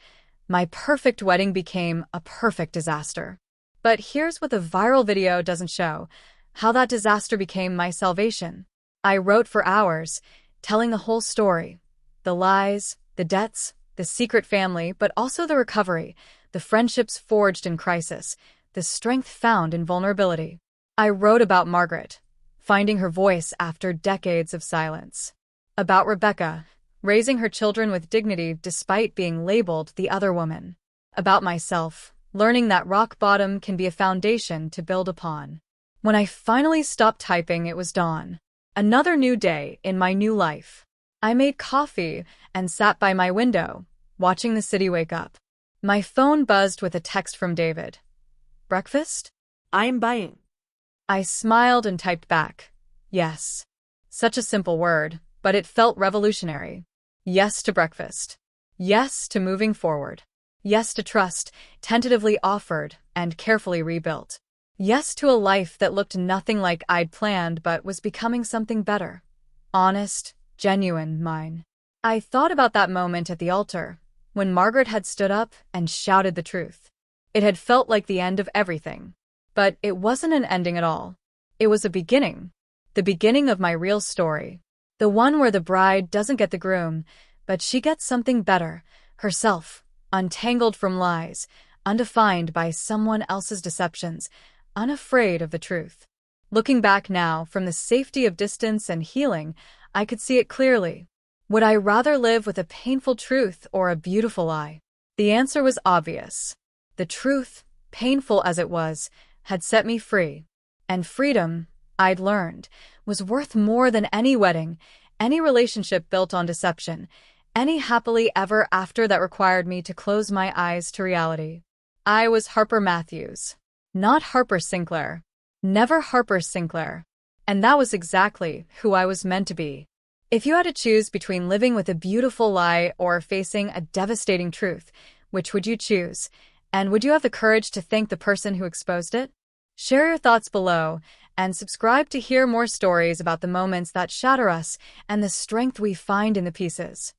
my perfect wedding became a perfect disaster. But here's what the viral video doesn't show: how that disaster became my salvation. I wrote for hours, telling the whole story. The lies, the debts, the secret family, but also the recovery, the friendships forged in crisis, the strength found in vulnerability. I wrote about Margaret, finding her voice after decades of silence. About Rebecca, raising her children with dignity despite being labeled the other woman. About myself, learning that rock bottom can be a foundation to build upon. When I finally stopped typing, it was dawn. Another new day in my new life. I made coffee and sat by my window, watching the city wake up. My phone buzzed with a text from David. "Breakfast?" I am buying. I smiled and typed back, "Yes." Such a simple word, but it felt revolutionary. Yes to breakfast. Yes to moving forward. Yes to trust, tentatively offered and carefully rebuilt. Yes to a life that looked nothing like I'd planned but was becoming something better. Honest, genuine, mine. I thought about that moment at the altar, when Margaret had stood up and shouted the truth. It had felt like the end of everything. But it wasn't an ending at all. It was a beginning. The beginning of my real story. The one where the bride doesn't get the groom, but she gets something better, herself, untangled from lies, undefined by someone else's deceptions, unafraid of the truth. Looking back now, from the safety of distance and healing, I could see it clearly. Would I rather live with a painful truth or a beautiful lie? The answer was obvious. The truth, painful as it was, had set me free. And freedom, I'd learned, was worth more than any wedding, any relationship built on deception, any happily ever after that required me to close my eyes to reality. I was Harper Matthews. Not Harper Sinclair. Never Harper Sinclair. And that was exactly who I was meant to be. If you had to choose between living with a beautiful lie or facing a devastating truth, which would you choose? And would you have the courage to thank the person who exposed it? Share your thoughts below and subscribe to hear more stories about the moments that shatter us and the strength we find in the pieces.